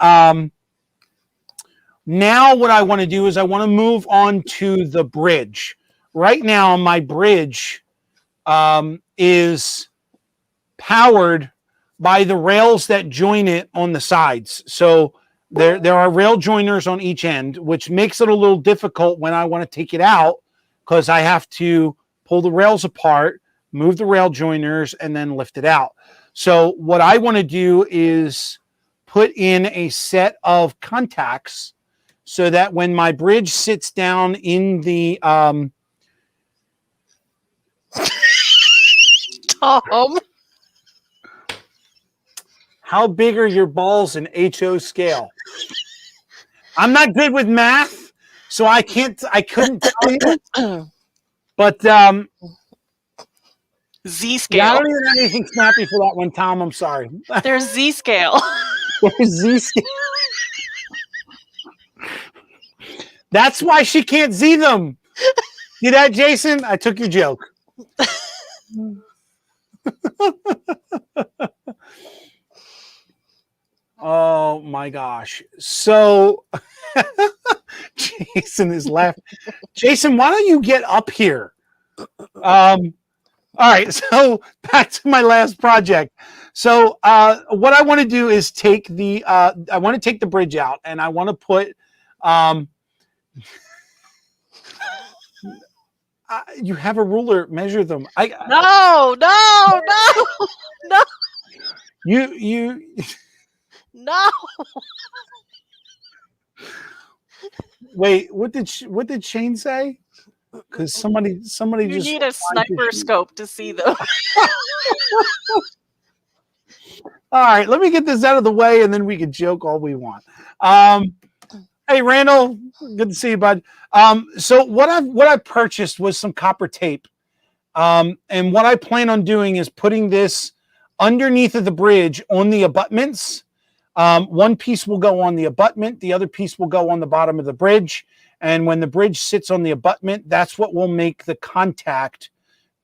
now what I want to do is I want to move on to the bridge. Right now, my bridge is powered by the rails that join it on the sides. So there are rail joiners on each end, which makes it a little difficult when I want to take it out because I have to pull the rails apart, move the rail joiners, and then lift it out. So what I want to do is put in a set of contacts so that when my bridge sits down in the Tom, how big are your balls in HO scale? I'm not good with math, so I couldn't tell you. But Z scale. yeah, I don't even have anything snappy for that one, Tom. I'm sorry. There's Z scale. There's Z scale. That's why she can't see them. See that, Jason? I took your joke. Oh my gosh. So Jason is laughing. Jason, why don't you get up here? All right, so back to my last project. So what I want to do is take the I want to take the bridge out and I want to put you have a ruler, measure them. No. You No. Wait, what did Shane say? Because somebody You just need a sniper scope to see them. All right, let me get this out of the way and then we can joke all we want. Hey Randall, good to see you, bud. So what I purchased was some copper tape. And what I plan on doing is putting this underneath of the bridge on the abutments. One piece will go on the abutment. The other piece will go on the bottom of the bridge. And when the bridge sits on the abutment, that's what will make the contact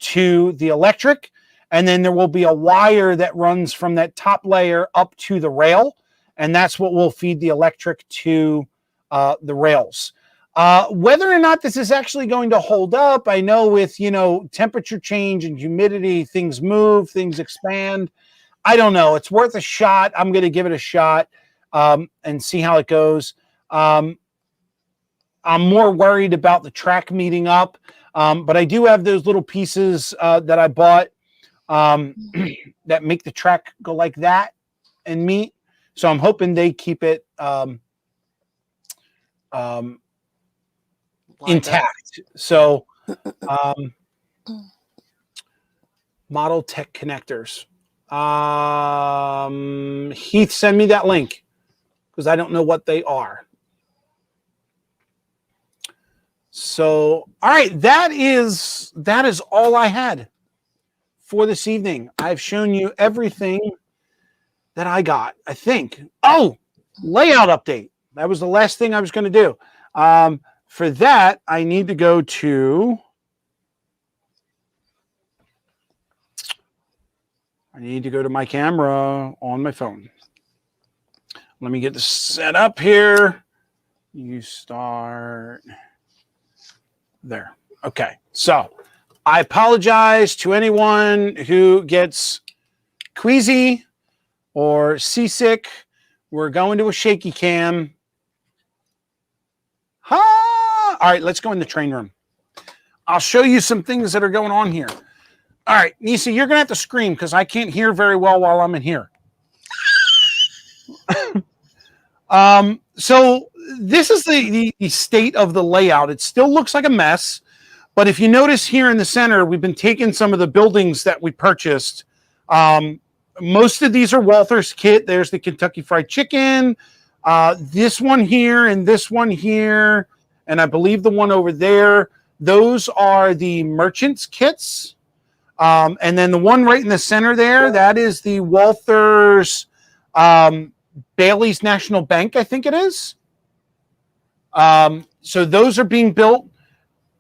to the electric. And then there will be a wire that runs from that top layer up to the rail. And that's what will feed the electric to the rails. Whether or not this is actually going to hold up, I know with, temperature change and humidity, things move, things expand. I don't know. It's worth a shot. I'm going to give it a shot and see how it goes. I'm more worried about the track meeting up, but I do have those little pieces that I bought that make the track go like that and meet. So I'm hoping they keep it intact. So Model Tech connectors. Heath, send me that link because I don't know what they are. So, all right, that is all I had for this evening. I've shown you everything that I got, I think. Oh, layout update. That was the last thing I was going to do. For that, I need to go to my camera on my phone. Let me get this set up here. You start there. Okay. So I apologize to anyone who gets queasy or seasick. We're going to a shaky cam. All right, let's go in the train room. I'll show you some things that are going on here. All right, Nisa, you're going to have to scream because I can't hear very well while I'm in here. So this is the state of the layout. It still looks like a mess, but if you notice here in the center, we've been taking some of the buildings that we purchased. Most of these are Walther's kit. There's the Kentucky Fried Chicken, this one here, and this one here, and I believe the one over there. Those are the merchants kits. And then the one right in the center there, that is the Walther's Bailey's National Bank, I think it is. So those are being built.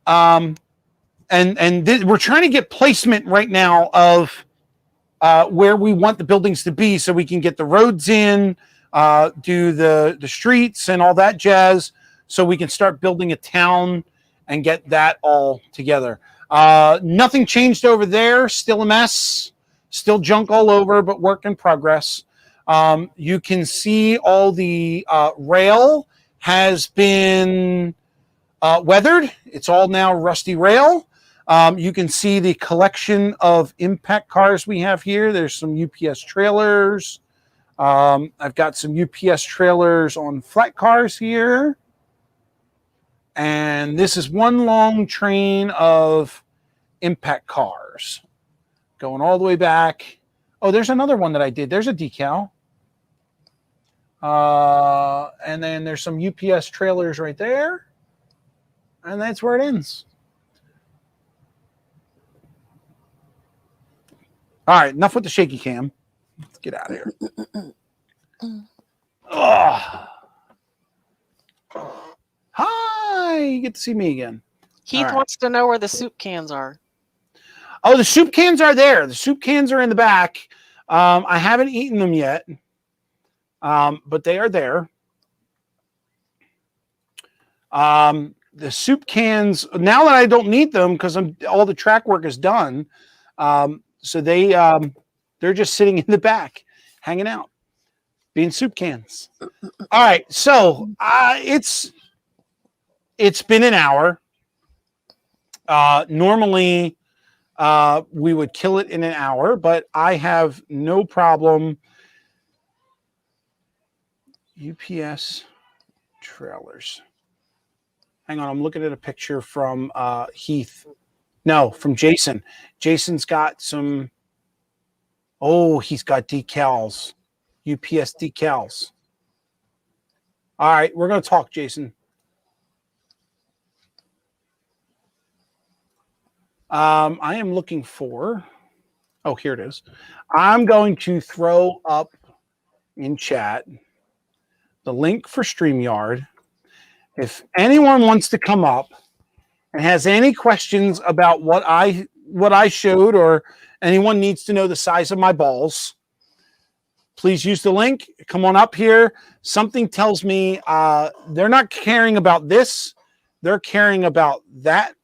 And we're trying to get placement right now of where we want the buildings to be so we can get the roads in, do the streets and all that jazz so we can start building a town and get that all together. Nothing changed over there. Still a mess. Still junk all over, but work in progress. You can see all the rail has been weathered. It's all now rusty rail. You can see the collection of impact cars we have here. There's some UPS trailers. I've got some UPS trailers on flat cars here. And this is one long train of impact cars going all the way back. Oh, there's another one that I did. There's a decal. And then there's some UPS trailers right there. And that's where it ends. All right, enough with the shaky cam. Let's get out of here. Hi, you get to see me again. Heath wants to know where the soup cans are. Oh, the soup cans are there. The soup cans are in the back. I haven't eaten them yet, but they are there. The soup cans, now that I don't need them because all the track work is done, so they're just sitting in the back, hanging out, being soup cans. All right, so it's been an hour. Normally, we would kill it in an hour, but I have no problem. UPS trailers. Hang on, I'm looking at a picture from Heath. No, from Jason. Jason's got some. Oh, he's got decals. UPS decals. All right, we're going to talk, Jason. I am looking for. Oh, here it is. I'm going to throw up in chat the link for StreamYard. If anyone wants to come up and has any questions about what I showed, or anyone needs to know the size of my balls, please use the link. Come on up here. Something tells me they're not caring about this. They're caring about that.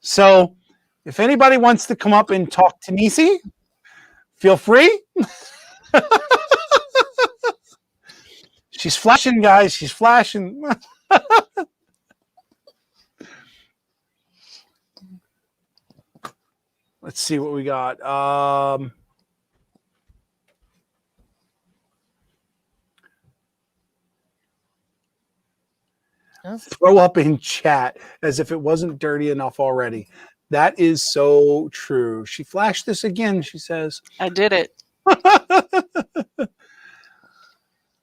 So if anybody wants to come up and talk to Nisi, feel free. She's flashing, guys. She's flashing. Let's see what we got. Throw up in chat as if it wasn't dirty enough already. That is so true. She flashed this again, she says. I did it.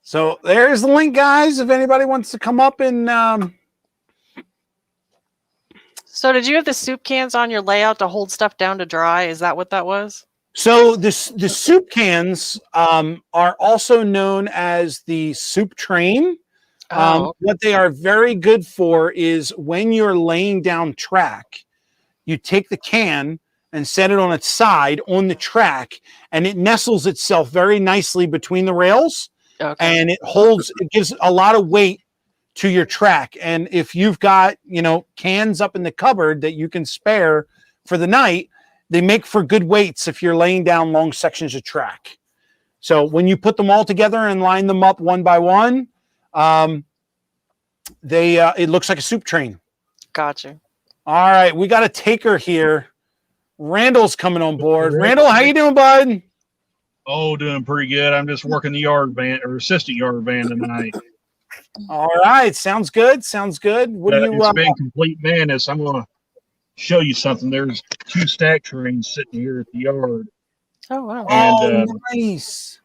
So there's the link, guys, if anybody wants to come up and... So did you have the soup cans on your layout to hold stuff down to dry? Is that what that was? So the soup cans are also known as the soup train. What they are very good for is when you're laying down track, you take the can and set it on its side on the track, and it nestles itself very nicely between the rails. Okay. And it gives a lot of weight to your track. And if you've got, cans up in the cupboard that you can spare for the night, they make for good weights if you're laying down long sections of track. So when you put them all together and line them up one by one, it looks like a soup train. Gotcha. All right, we got a taker here. Randall's coming on board. Randall, how you doing, bud? Oh, doing pretty good. I'm just working the yard band or assistant yard band tonight. All right, sounds good. Sounds good. What do you? It's been complete madness. I'm going to show you something. There's 2 stack trains sitting here at the yard. Oh wow! And, nice.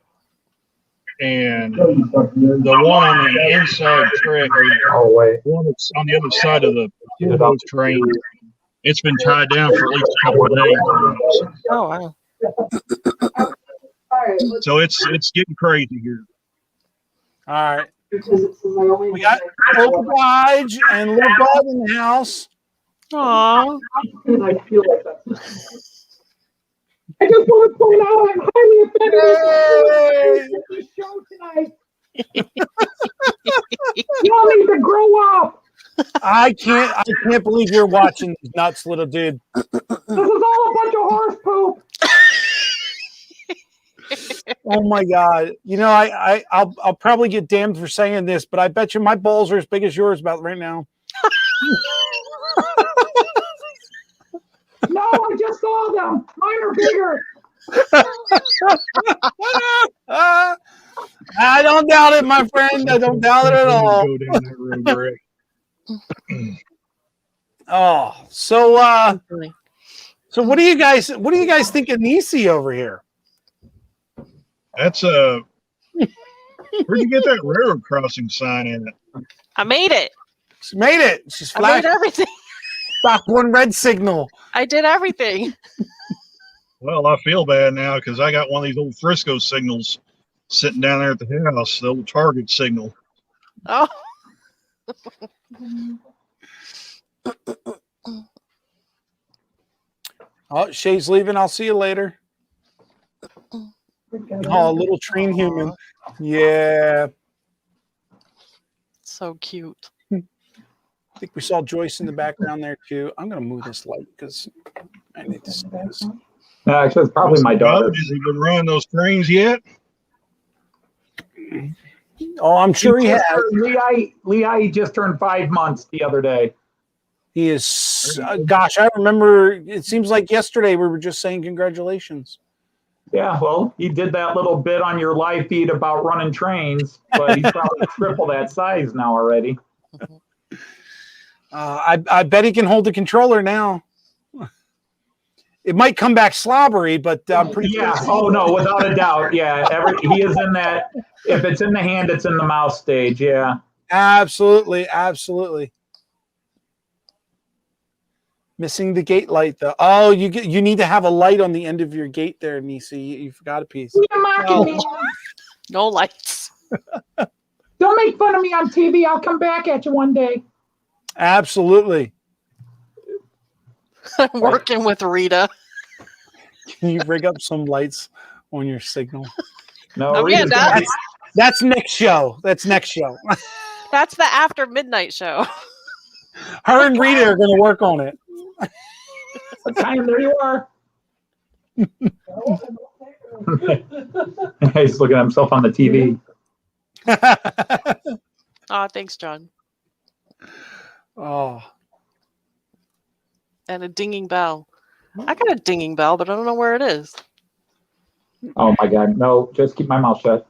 And the one on the inside track, or one that's on the other side of the train, it's been tied down for at least a couple of days. Oh wow! So it's getting crazy here. All right. We got Oblige and Little Bud in the house. Aww. I feel like that. I just want to point out I'm highly offended with this show tonight. Y'all need to grow up. I can't believe you're watching these nuts, little dude. This is all a bunch of horse poop. Oh my God! I'll probably get damned for saying this, but I bet you my balls are as big as yours about right now. No, I just saw them. Mine are bigger. I don't doubt it, my friend. I don't doubt it at all. Go down that road, Rick. Oh, so what do you guys think of Nisi over here? That's where'd you get that railroad crossing sign in it? I made it. She made it. She's flat. I made everything. Stop one red signal. I did everything. Well, I feel bad now because I got one of these old Frisco signals sitting down there at the house, the old Target signal. Oh. Oh, Shay's leaving. I'll see you later. Oh, little train human. Yeah. So cute. I think we saw Joyce in the background there too. I'm going to move this light because I need to see this. Actually, it's probably my daughter. Has he been running those trains yet? Oh, I'm sure he has. Lehigh just turned 5 months the other day. He is. Gosh, I remember. It seems like yesterday we were just saying congratulations. Yeah, well, he did that little bit on your live feed about running trains, but he's probably triple that size now already. I bet he can hold the controller now. It might come back slobbery, but I'm pretty sure. Yeah. Oh no, without a doubt. Yeah. He is in that. If it's in the hand, it's in the mouth stage. Yeah. Absolutely. Absolutely. Missing the gate light, though. Oh, you need to have a light on the end of your gate there, Nisi. You forgot a piece. You're mocking me. No lights. Don't make fun of me on TV. I'll come back at you one day. Absolutely. I'm working with Rita. Can you rig up some lights on your signal? No, Oh, yeah, That's next show. That's next show. That's the after midnight show. Her and Rita are going to work on it. What time? There you are. He's looking at himself on the TV. Oh, thanks, John. Oh. And a dinging bell. I got a dinging bell, but I don't know where it is. Oh my God! No, just keep my mouth shut.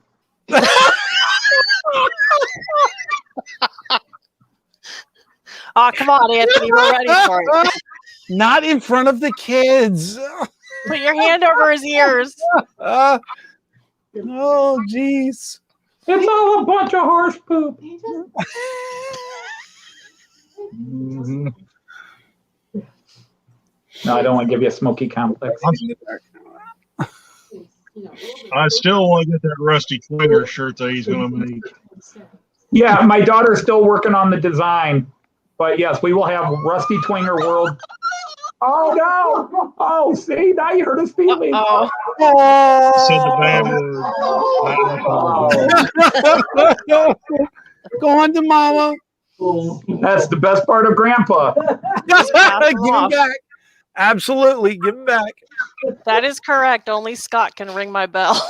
Oh, come on, Anthony. We're ready for it. Not in front of the kids. Put your hand over his ears. Oh, jeez. It's all a bunch of horse poop. No, I don't want to give you a smoky complex. I still want to get that Rusty Twinger shirt that he's going to make. Yeah, my daughter's still working on the design, but yes, we will have Rusty Twinger World. Oh no! Oh, see, now you hurt his feelings. Oh, Said the bad word. Go on to Mama. That's the best part of Grandpa. Give him back. Absolutely, give him back. that is correct. Only Scott can ring my bell.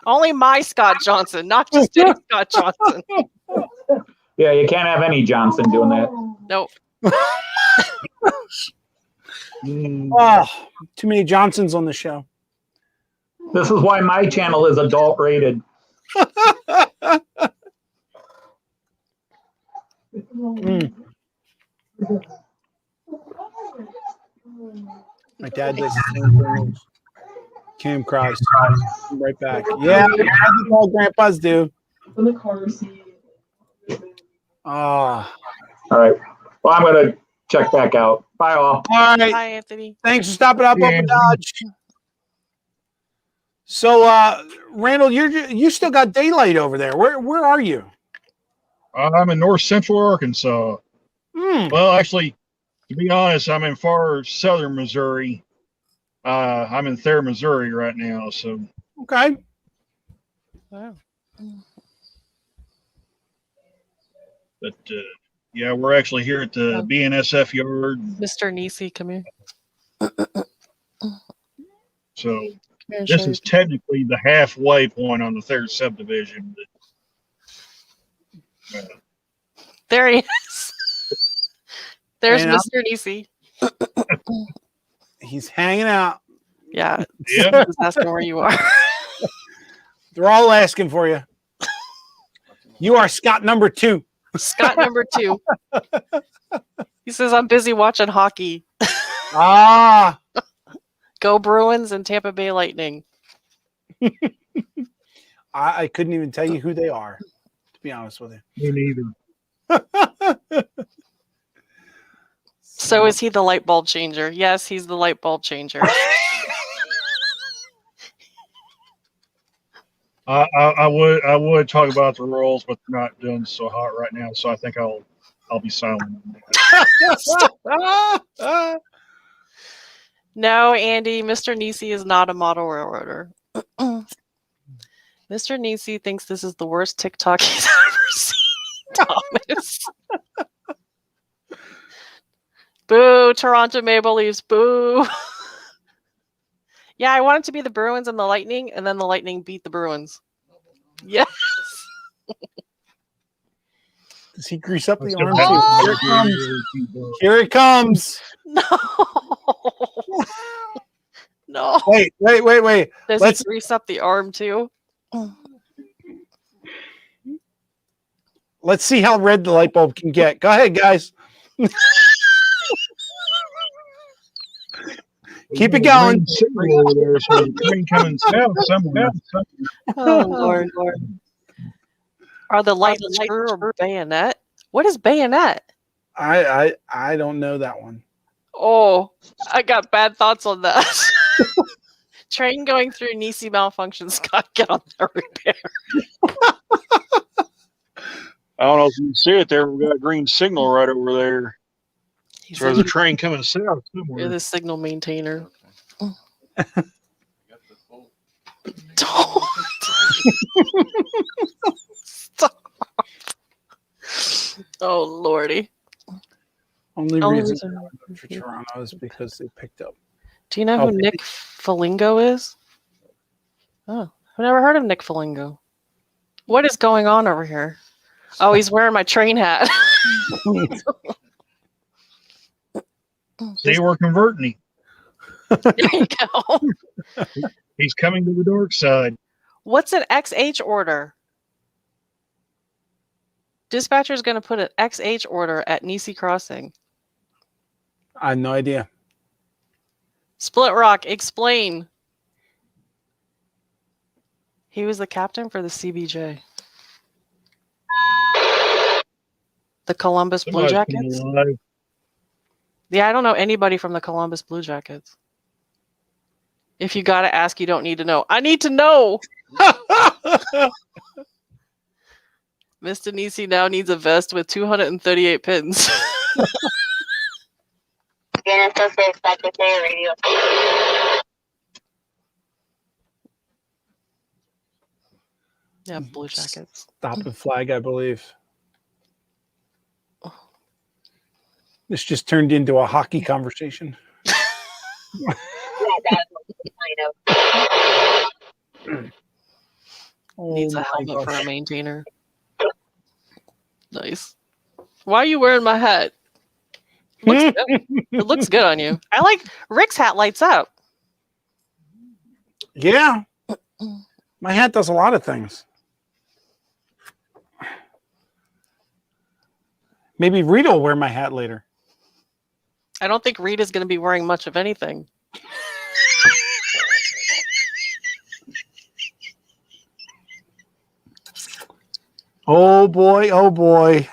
Only my Scott Johnson, not just any Scott Johnson. Yeah, you can't have any Johnson doing that. Nope. Oh, too many Johnsons on the show. This is why my channel is adult rated. My dad does the same thing. Cam cries. I'm right back. Yeah, that's all grandpas do. In the car seat. Ah. All right. Well, I'm going to check back out. Bye, all. All right. Hi, Anthony. Thanks for stopping up over Dodge. So, Randall, you still got daylight over there. Where are you? I'm in north central Arkansas. Well, actually, to be honest, I'm in far southern Missouri. I'm in Thayer, Missouri right now. So Okay. Wow. But yeah, we're actually here at the BNSF yard. Mr. Nisi, come here. So this is technically the halfway point on the third subdivision. But, there he is. There's And Mr. Nisi. He's hanging out. Yeah. Yeah. Just asking where you are. They're all asking for you. You are Scott number 2. Scott number 2. He says, I'm busy watching hockey. Ah. Go Bruins and Tampa Bay Lightning. I couldn't even tell you who they are, to be honest with you. me neither. So is he the light bulb changer? Yes, he's the light bulb changer. I would talk about the roles, but they're not doing so hot right now. So I think I'll be silent. No, Andy, Mr. Nisi is not a model railroader. Mr. Nisi thinks this is the worst TikTok he's ever seen, Thomas. Boo, Toronto Maple Leafs, boo. Yeah, I want it to be the Bruins and the Lightning, and then the Lightning beat the Bruins. Yes. Does he grease up the arms? Here it comes. Here it comes. No. No. Wait. Does Let's he grease up the arm too? Let's see how red the light bulb can get. Go ahead, guys. Keep it going. Oh, Lord. Are the lights screw or bayonet? What is bayonet? I don't know that one. Oh, I got bad thoughts on that. Train going through Nisi malfunction. Scott, get on that repair. I don't know if you can see it there. We've got a green signal right over there. So there's a train coming south somewhere. You're the signal maintainer. Stop. Oh, Lordy. Only reason I went for Toronto is because they picked up. Do you know who Nick Foligno is? Oh, I've never heard of Nick Foligno. What is going on over here? Oh, he's wearing my train hat. See, we're converting him. There you go. He's coming to the dark side. What's an XH order? Dispatcher's going to put an XH order at Nisi Crossing. I have no idea. Split Rock, explain. He was the captain for the CBJ. The Columbus Blue Jackets? Yeah, I don't know anybody from the Columbus Blue Jackets. If you got to ask, you don't need to know. I need to know! Mr. Nisi now needs a vest with 238 pins. Yeah, Blue Jackets. Stop and flag, I believe. This just turned into a hockey conversation. Needs a helmet for a maintainer. Nice. Why are you wearing my hat? Looks good. It looks good on you. I like Rick's hat lights up. Yeah. My hat does a lot of things. Maybe Rita will wear my hat later. I don't think Rita's going to be wearing much of anything. Oh boy, oh boy.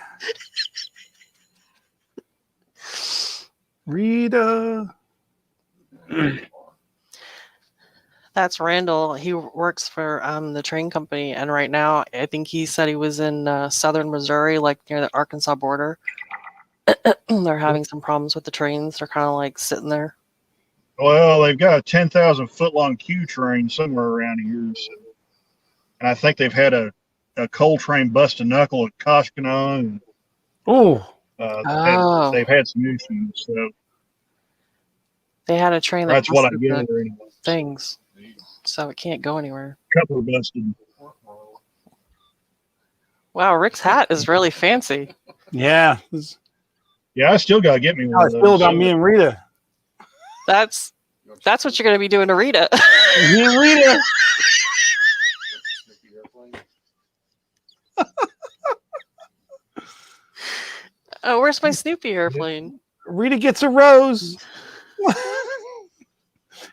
Rita. That's Randall. He works for the train company, and right now, I think he said he was in southern Missouri, like near the Arkansas border. They're having some problems with the trains. They're kind of like sitting there. Well, they've got a 10,000-foot-long Q train somewhere around here. So. And I think they've had a coal train bust a knuckle at Koshkonong. They've had some issues. So. They had a train that that's what I get anyway. Things. So it can't go anywhere. Couple of busted. Wow, Rick's hat is really fancy. Yeah. Yeah, I still got to get me one of those. Still got me and Rita. That's what you're going to be doing to Rita. Me and Rita. Oh, where's my Snoopy airplane? Rita gets a rose.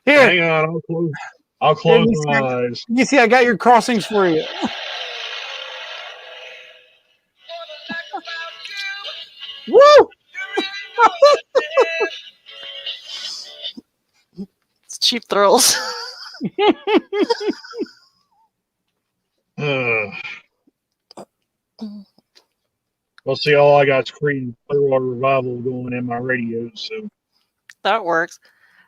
Here. Hang on, I'll close my eyes. You see, I got your crossings for you. Woo! It's cheap thrills. Well, see, all I got is Clearwater Revival going in my radio, so that works.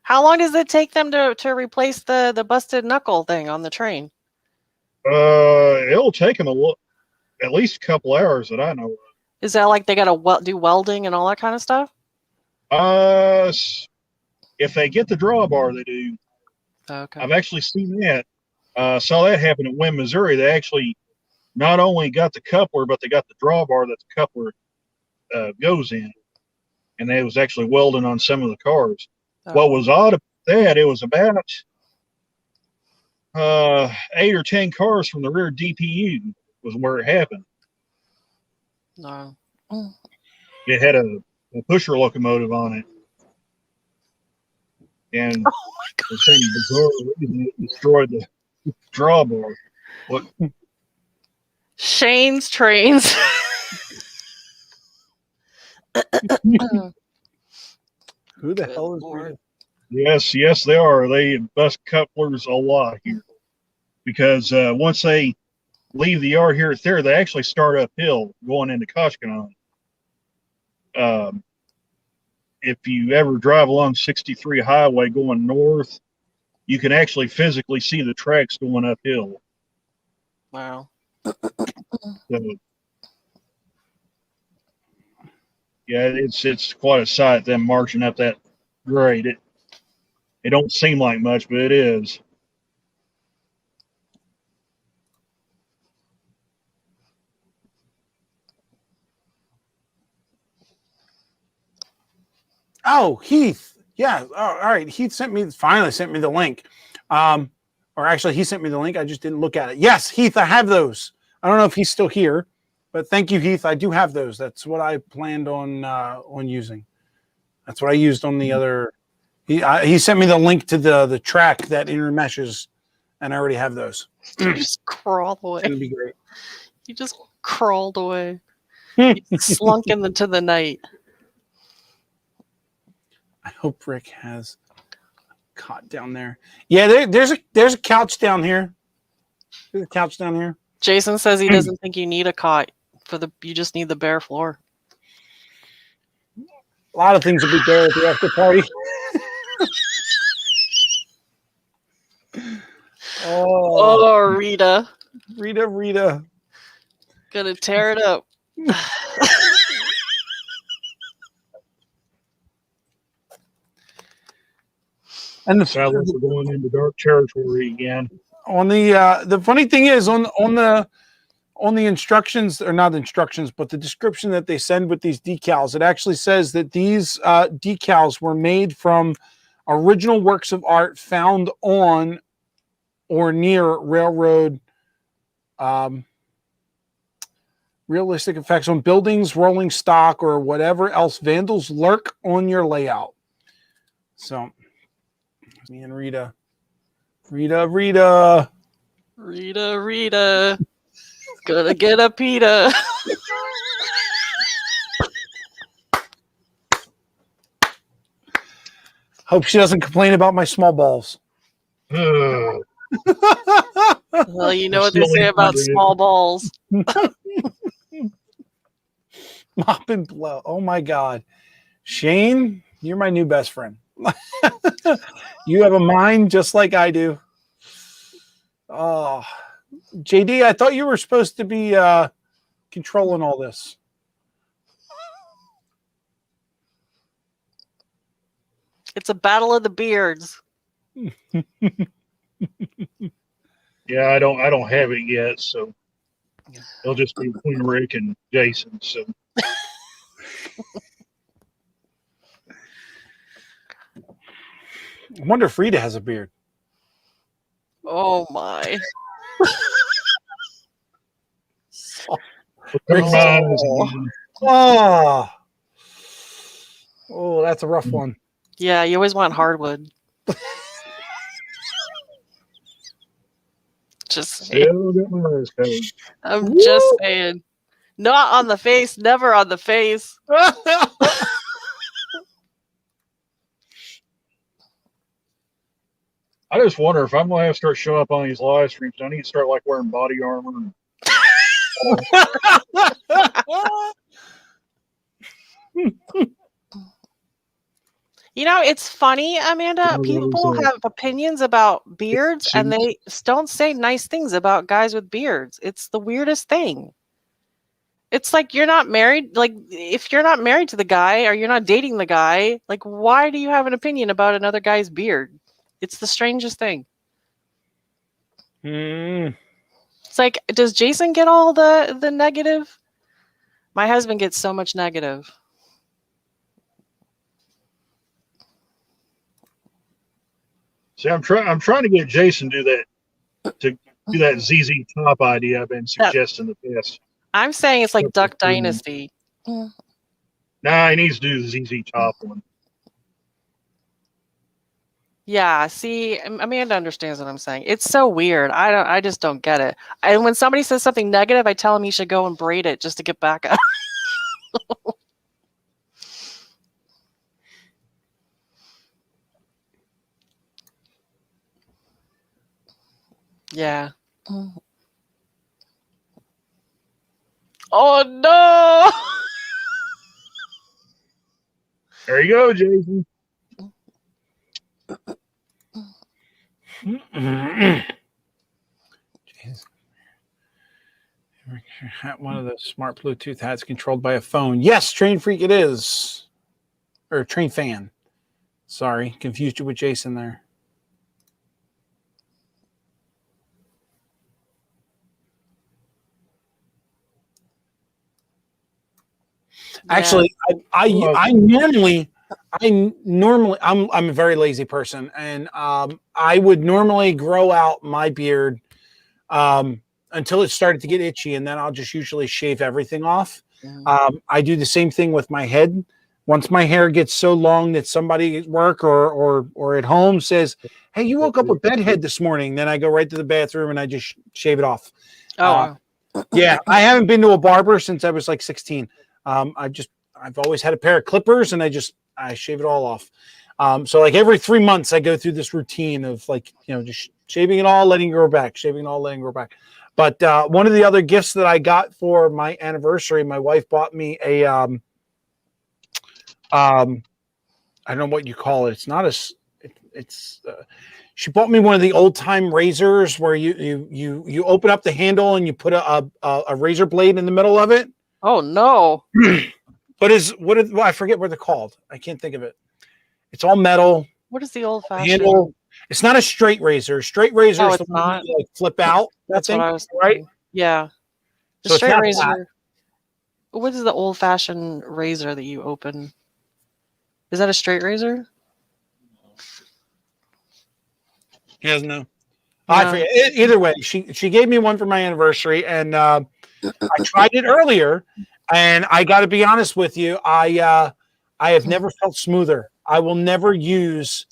How long does it take them to replace the busted knuckle thing on the train? It'll take them at least a couple hours that I know of. Is that like they got to do welding and all that kind of stuff? If they get the drawbar, they do. Okay. I've actually seen that. Saw that happen in Wynn, Missouri. They actually not only got the coupler, but they got the drawbar that the coupler goes in. And they was actually welding on some of the cars. Oh. What was odd about that, it was about 8 or 10 cars from the rear DPU was where it happened. No. It had a pusher locomotive on it. And the same bizarre reason it destroyed the drawbar. What? Shane's trains. Who the Good hell is Lord. Rita? Yes, they are. They bust couplers a lot here because once they leave the yard here at there, they actually start uphill going into Koshkanon. If you ever drive along 63 highway going north, you can actually physically see the tracks going uphill. Wow. So, yeah, it's quite a sight, them marching up that grade. It don't seem like much, but it is. Oh, Heath. Yeah. Oh, all right. Heath finally sent me the link. Or actually, he sent me the link. I just didn't look at it. Yes, Heath, I have those. I don't know if he's still here, but thank you, Heath. I do have those. That's what I planned on using. That's what I used on the other. He sent me the link to the track that intermeshes, and I already have those. You just crawled It's gonna away. be great. You just crawled away. You slunk into the night. I hope Rick has a cot down there. Yeah, there's a couch down here. There's a couch down here. Jason says he doesn't think you need a cot you just need the bare floor. A lot of things will be there at the after party. Oh, Rita. Rita. Gonna tear it up. And Sadly, we're going into dark territory again. on the funny thing is on the instructions, or not instructions, but the description that they send with these decals, it actually says that these decals were made from original works of art found on or near railroad, realistic effects on buildings, rolling stock, or whatever else vandals lurk on your layout. So, me and Rita. Rita. Gonna get a pita. Hope she doesn't complain about my small balls. Ugh. Well, you know what they say about small balls. Mop and blow. Oh my God. Shane, you're my new best friend. You have a mind just like I do. Oh, JD, I thought you were supposed to be controlling all this. It's a battle of the beards. Yeah, I don't have it yet, so it'll just be between Rick and Jason. So I wonder if Rita has a beard. Oh my. Oh, that's a rough one. Yeah, you always want hardwood. Just saying. I'm just saying. Not on the face, never on the face. I just wonder if I'm gonna have to start showing up on these live streams. I need to start like wearing body armor. You know, it's funny, Amanda. People have opinions about beards and they don't say nice things about guys with beards. It's the weirdest thing. It's like you're not married. Like, if you're not married to the guy or you're not dating the guy, like, why do you have an opinion about another guy's beard? It's the strangest thing. It's like, does Jason get all the negative? My husband gets so much negative. See, I'm trying to get Jason to do that ZZ Top idea I've been suggesting in the past. I'm saying it's like Duck Dynasty. Nah, he needs to do the ZZ Top one. Yeah, see, Amanda understands what I'm saying. It's so weird. I just don't get it. And when somebody says something negative, I tell him he should go and braid it just to get back up. Yeah. Oh no! There you go, Jason. Jeez. One of the smart Bluetooth hats controlled by a phone. Yes, Train Freak it is. Or Train Fan. Sorry, confused you with Jason there. Yeah. Actually, I normally I'm a very lazy person, and I would normally grow out my beard until it started to get itchy, and then I'll just usually shave everything off. I do the same thing with my head. Once my hair gets so long that somebody at work or at home says, "Hey, you woke up with bedhead this morning," then I go right to the bathroom and I just shave it off. Oh, wow. Yeah, I haven't been to a barber since I was like 16. I've always had a pair of clippers and I shave it all off. So like every 3 months I go through this routine of like, just shaving it all, letting it grow back, shaving it all, letting it grow back. But one of the other gifts that I got for my anniversary, my wife bought me a I don't know what you call it. It's not she bought me one of the old time razors where you open up the handle and you put a razor blade in the middle of it. Oh no! I forget what they're called. I can't think of it. It's all metal. What is the old fashioned handle? It's not a straight razor. Straight razor is the one not. you like flip out. That's what I was thinking. Right. Yeah. The So straight razor. What is the old fashioned razor that you open? Is that a straight razor? He doesn't know. I forget. Either way, she gave me one for my anniversary, and I tried it earlier, and I got to be honest with you, I have never felt smoother. I will never use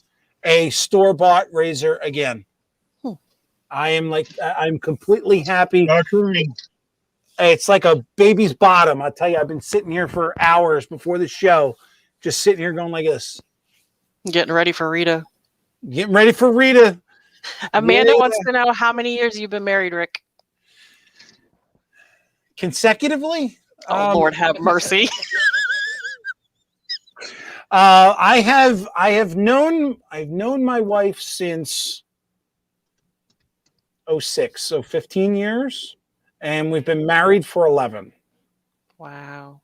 a store-bought razor again. I'm completely happy. It's like a baby's bottom. I'll tell you, I've been sitting here for hours before the show, just sitting here going like this. Getting ready for Rita. Getting ready for Rita. Amanda wants to know how many years you've been married, Rick. Consecutively? Oh, Lord have mercy. I've known my wife since 2006, so 15 years, and we've been married for 11. Wow.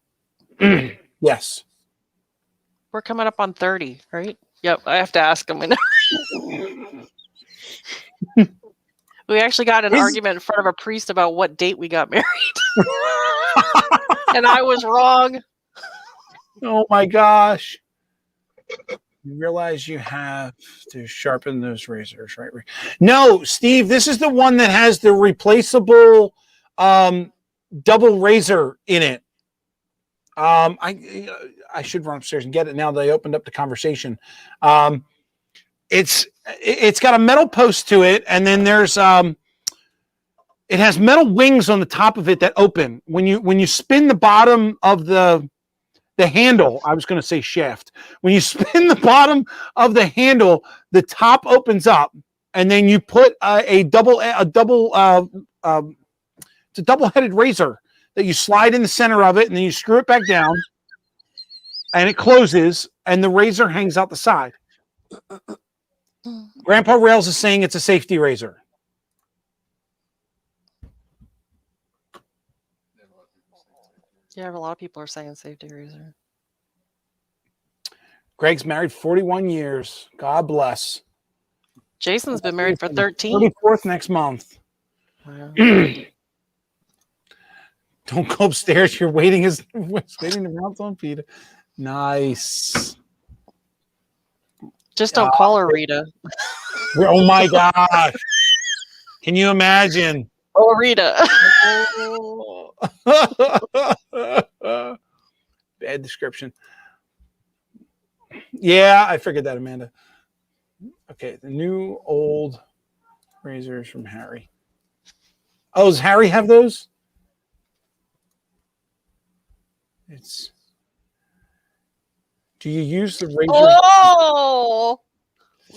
Yes. We're coming up on 30, right? Yep, I have to ask him. We actually got an argument in front of a priest about what date we got married. And I was wrong. Oh my gosh. You realize you have to sharpen those razors, right? No, Steve, this is the one that has the replaceable double razor in it. I should run upstairs and get it now that I opened up the conversation. It's got a metal post to it, and then there's it has metal wings on the top of it that open. When you spin the bottom of the handle, I was going to say shaft. When you spin the bottom of the handle, the top opens up, and then you put it's a double-headed razor that you slide in the center of it, and then you screw it back down, and it closes, and the razor hangs out the side. Grandpa Rails is saying it's a safety razor. Yeah, a lot of people are saying safety razor. Greg's married 41 years. God bless. Jason's been married for 13. 34th next month. Wow. Don't go upstairs. You're waiting to bounce on Peter. Nice. Just don't call her Rita. Oh my gosh. Can you imagine? Oh, Rita. Bad description. Yeah, I figured that, Amanda. Okay, the new old razors from Harry. Oh, does Harry have those? Do you use the razor? Oh,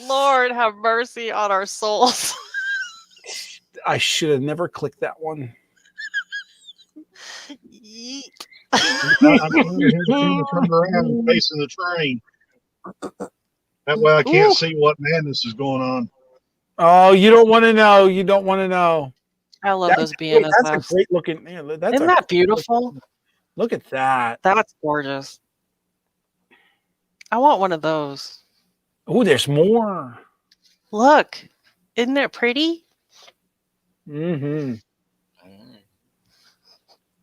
Lord have mercy on our souls. I should have never clicked that one. Yeet. I'm trying to get the camera turned around and facing the train. That way I can't Ooh. see what madness is going on. Oh, you don't want to know. You don't want to know. I love those That's a BNSFs. great looking. Yeah, that's Isn't that beautiful? Look at that. That's gorgeous. I want one of those. Oh, there's more. Look, isn't it pretty? Mm-hmm.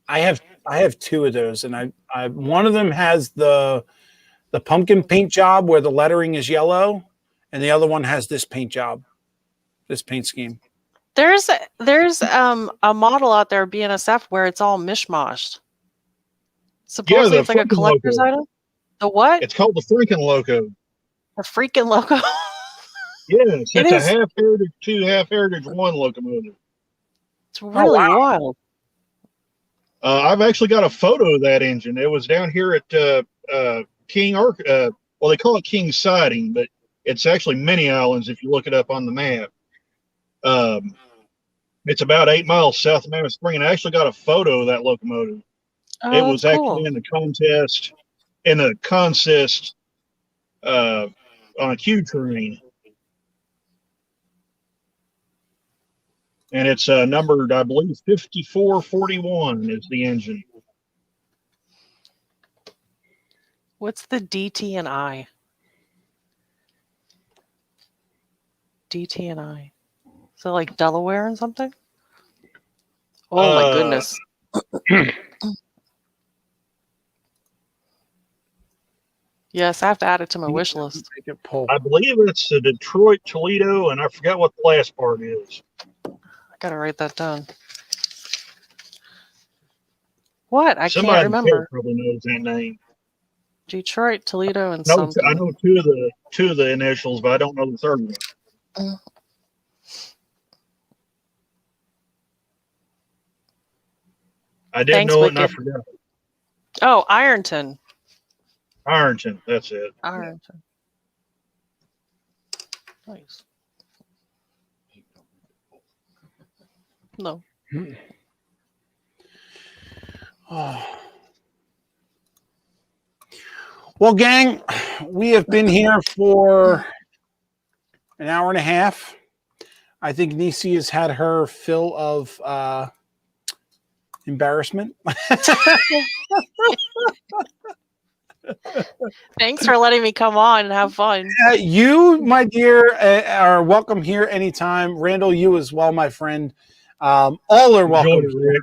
I have two of those, and I one of them has the pumpkin paint job where the lettering is yellow, and the other one has this paint job, this paint scheme. There's a model out there, BNSF, where it's all mishmashed. Supposedly the it's like a freaking collector's logo. item. The what? It's called the freaking loco. The freaking logo. Yes, It it's a is. half heritage 2, half heritage 1 locomotive. It's really wow. wild. I've actually got a photo of that engine. It was down here at King Arc. Well, they call it King Siding, but it's actually Many Islands if you look it up on the map. It's about 8 miles south of Mammoth Spring, and I actually got a photo of that locomotive. Oh, It was that's actually cool. in the consist on a Q train. And it's numbered, I believe, 5441 is the engine. What's the DT and I? DT and I. Is it like Delaware and something? Oh my goodness. Yes, I have to add it to my wish list. Make it pull. I believe it's the Detroit, Toledo, and I forgot what the last part is. I gotta write that down. What? I Somebody can't in the chat remember. probably knows that name. Detroit, Toledo, and No, something. I know two of the initials, but I don't know the third one. I didn't Thanks, know it, and I Wicked. forgot. Oh, Ironton. Ironton, that's it. Ironton. Nice. No. Oh. Well, gang, we have been here for an hour and a half. I think Nisi has had her fill of embarrassment. Thanks for letting me come on and have fun. You, my dear, are welcome here anytime. Randall, you as well, my friend. All are welcome Enjoyed it, Rick.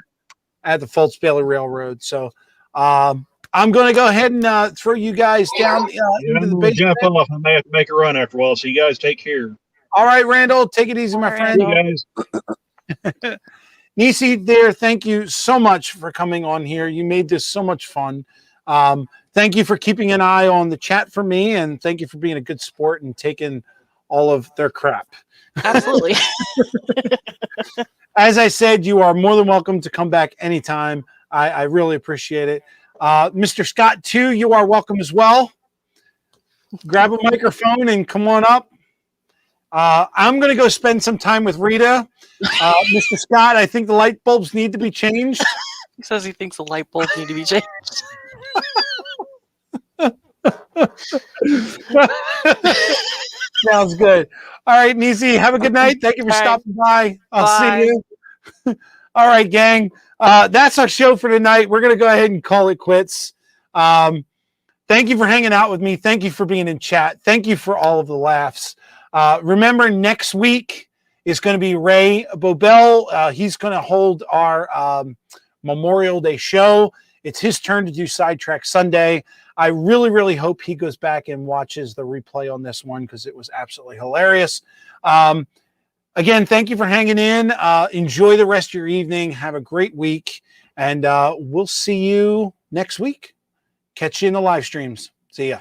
at the Fultz Bailey Railroad. So I'm going to go ahead and throw you guys down Yeah, into I'm the going to jump basement. off. I may have to make a run after a while, so you guys take care. All right, Randall, take it easy, my All right, friend. See you guys. Nisi, there, thank you so much for coming on here. You made this so much fun. Thank you for keeping an eye on the chat for me, and thank you for being a good sport and taking all of their crap. Absolutely. As I said, you are more than welcome to come back anytime. I really appreciate it. Mr. Scott, too, you are welcome as well. Grab a microphone and come on up. I'm going to go spend some time with Rita. Mr. Scott, I think the light bulbs need to be changed. He says he thinks the light bulbs need to be changed. Sounds good. All right, Nisi, have a good night. Thank you for All right. stopping by. I'll Bye. see you. All right, gang. That's our show for tonight. We're going to go ahead and call it quits. Thank you for hanging out with me. Thank you for being in chat. Thank you for all of the laughs. Remember, next week is going to be Ray Bobel. He's going to hold our Memorial Day show. It's his turn to do Sidetrack Sunday. I really, really hope he goes back and watches the replay on this one because it was absolutely hilarious. Again, thank you for hanging in. Enjoy the rest of your evening. Have a great week. And we'll see you next week. Catch you in the live streams. See ya.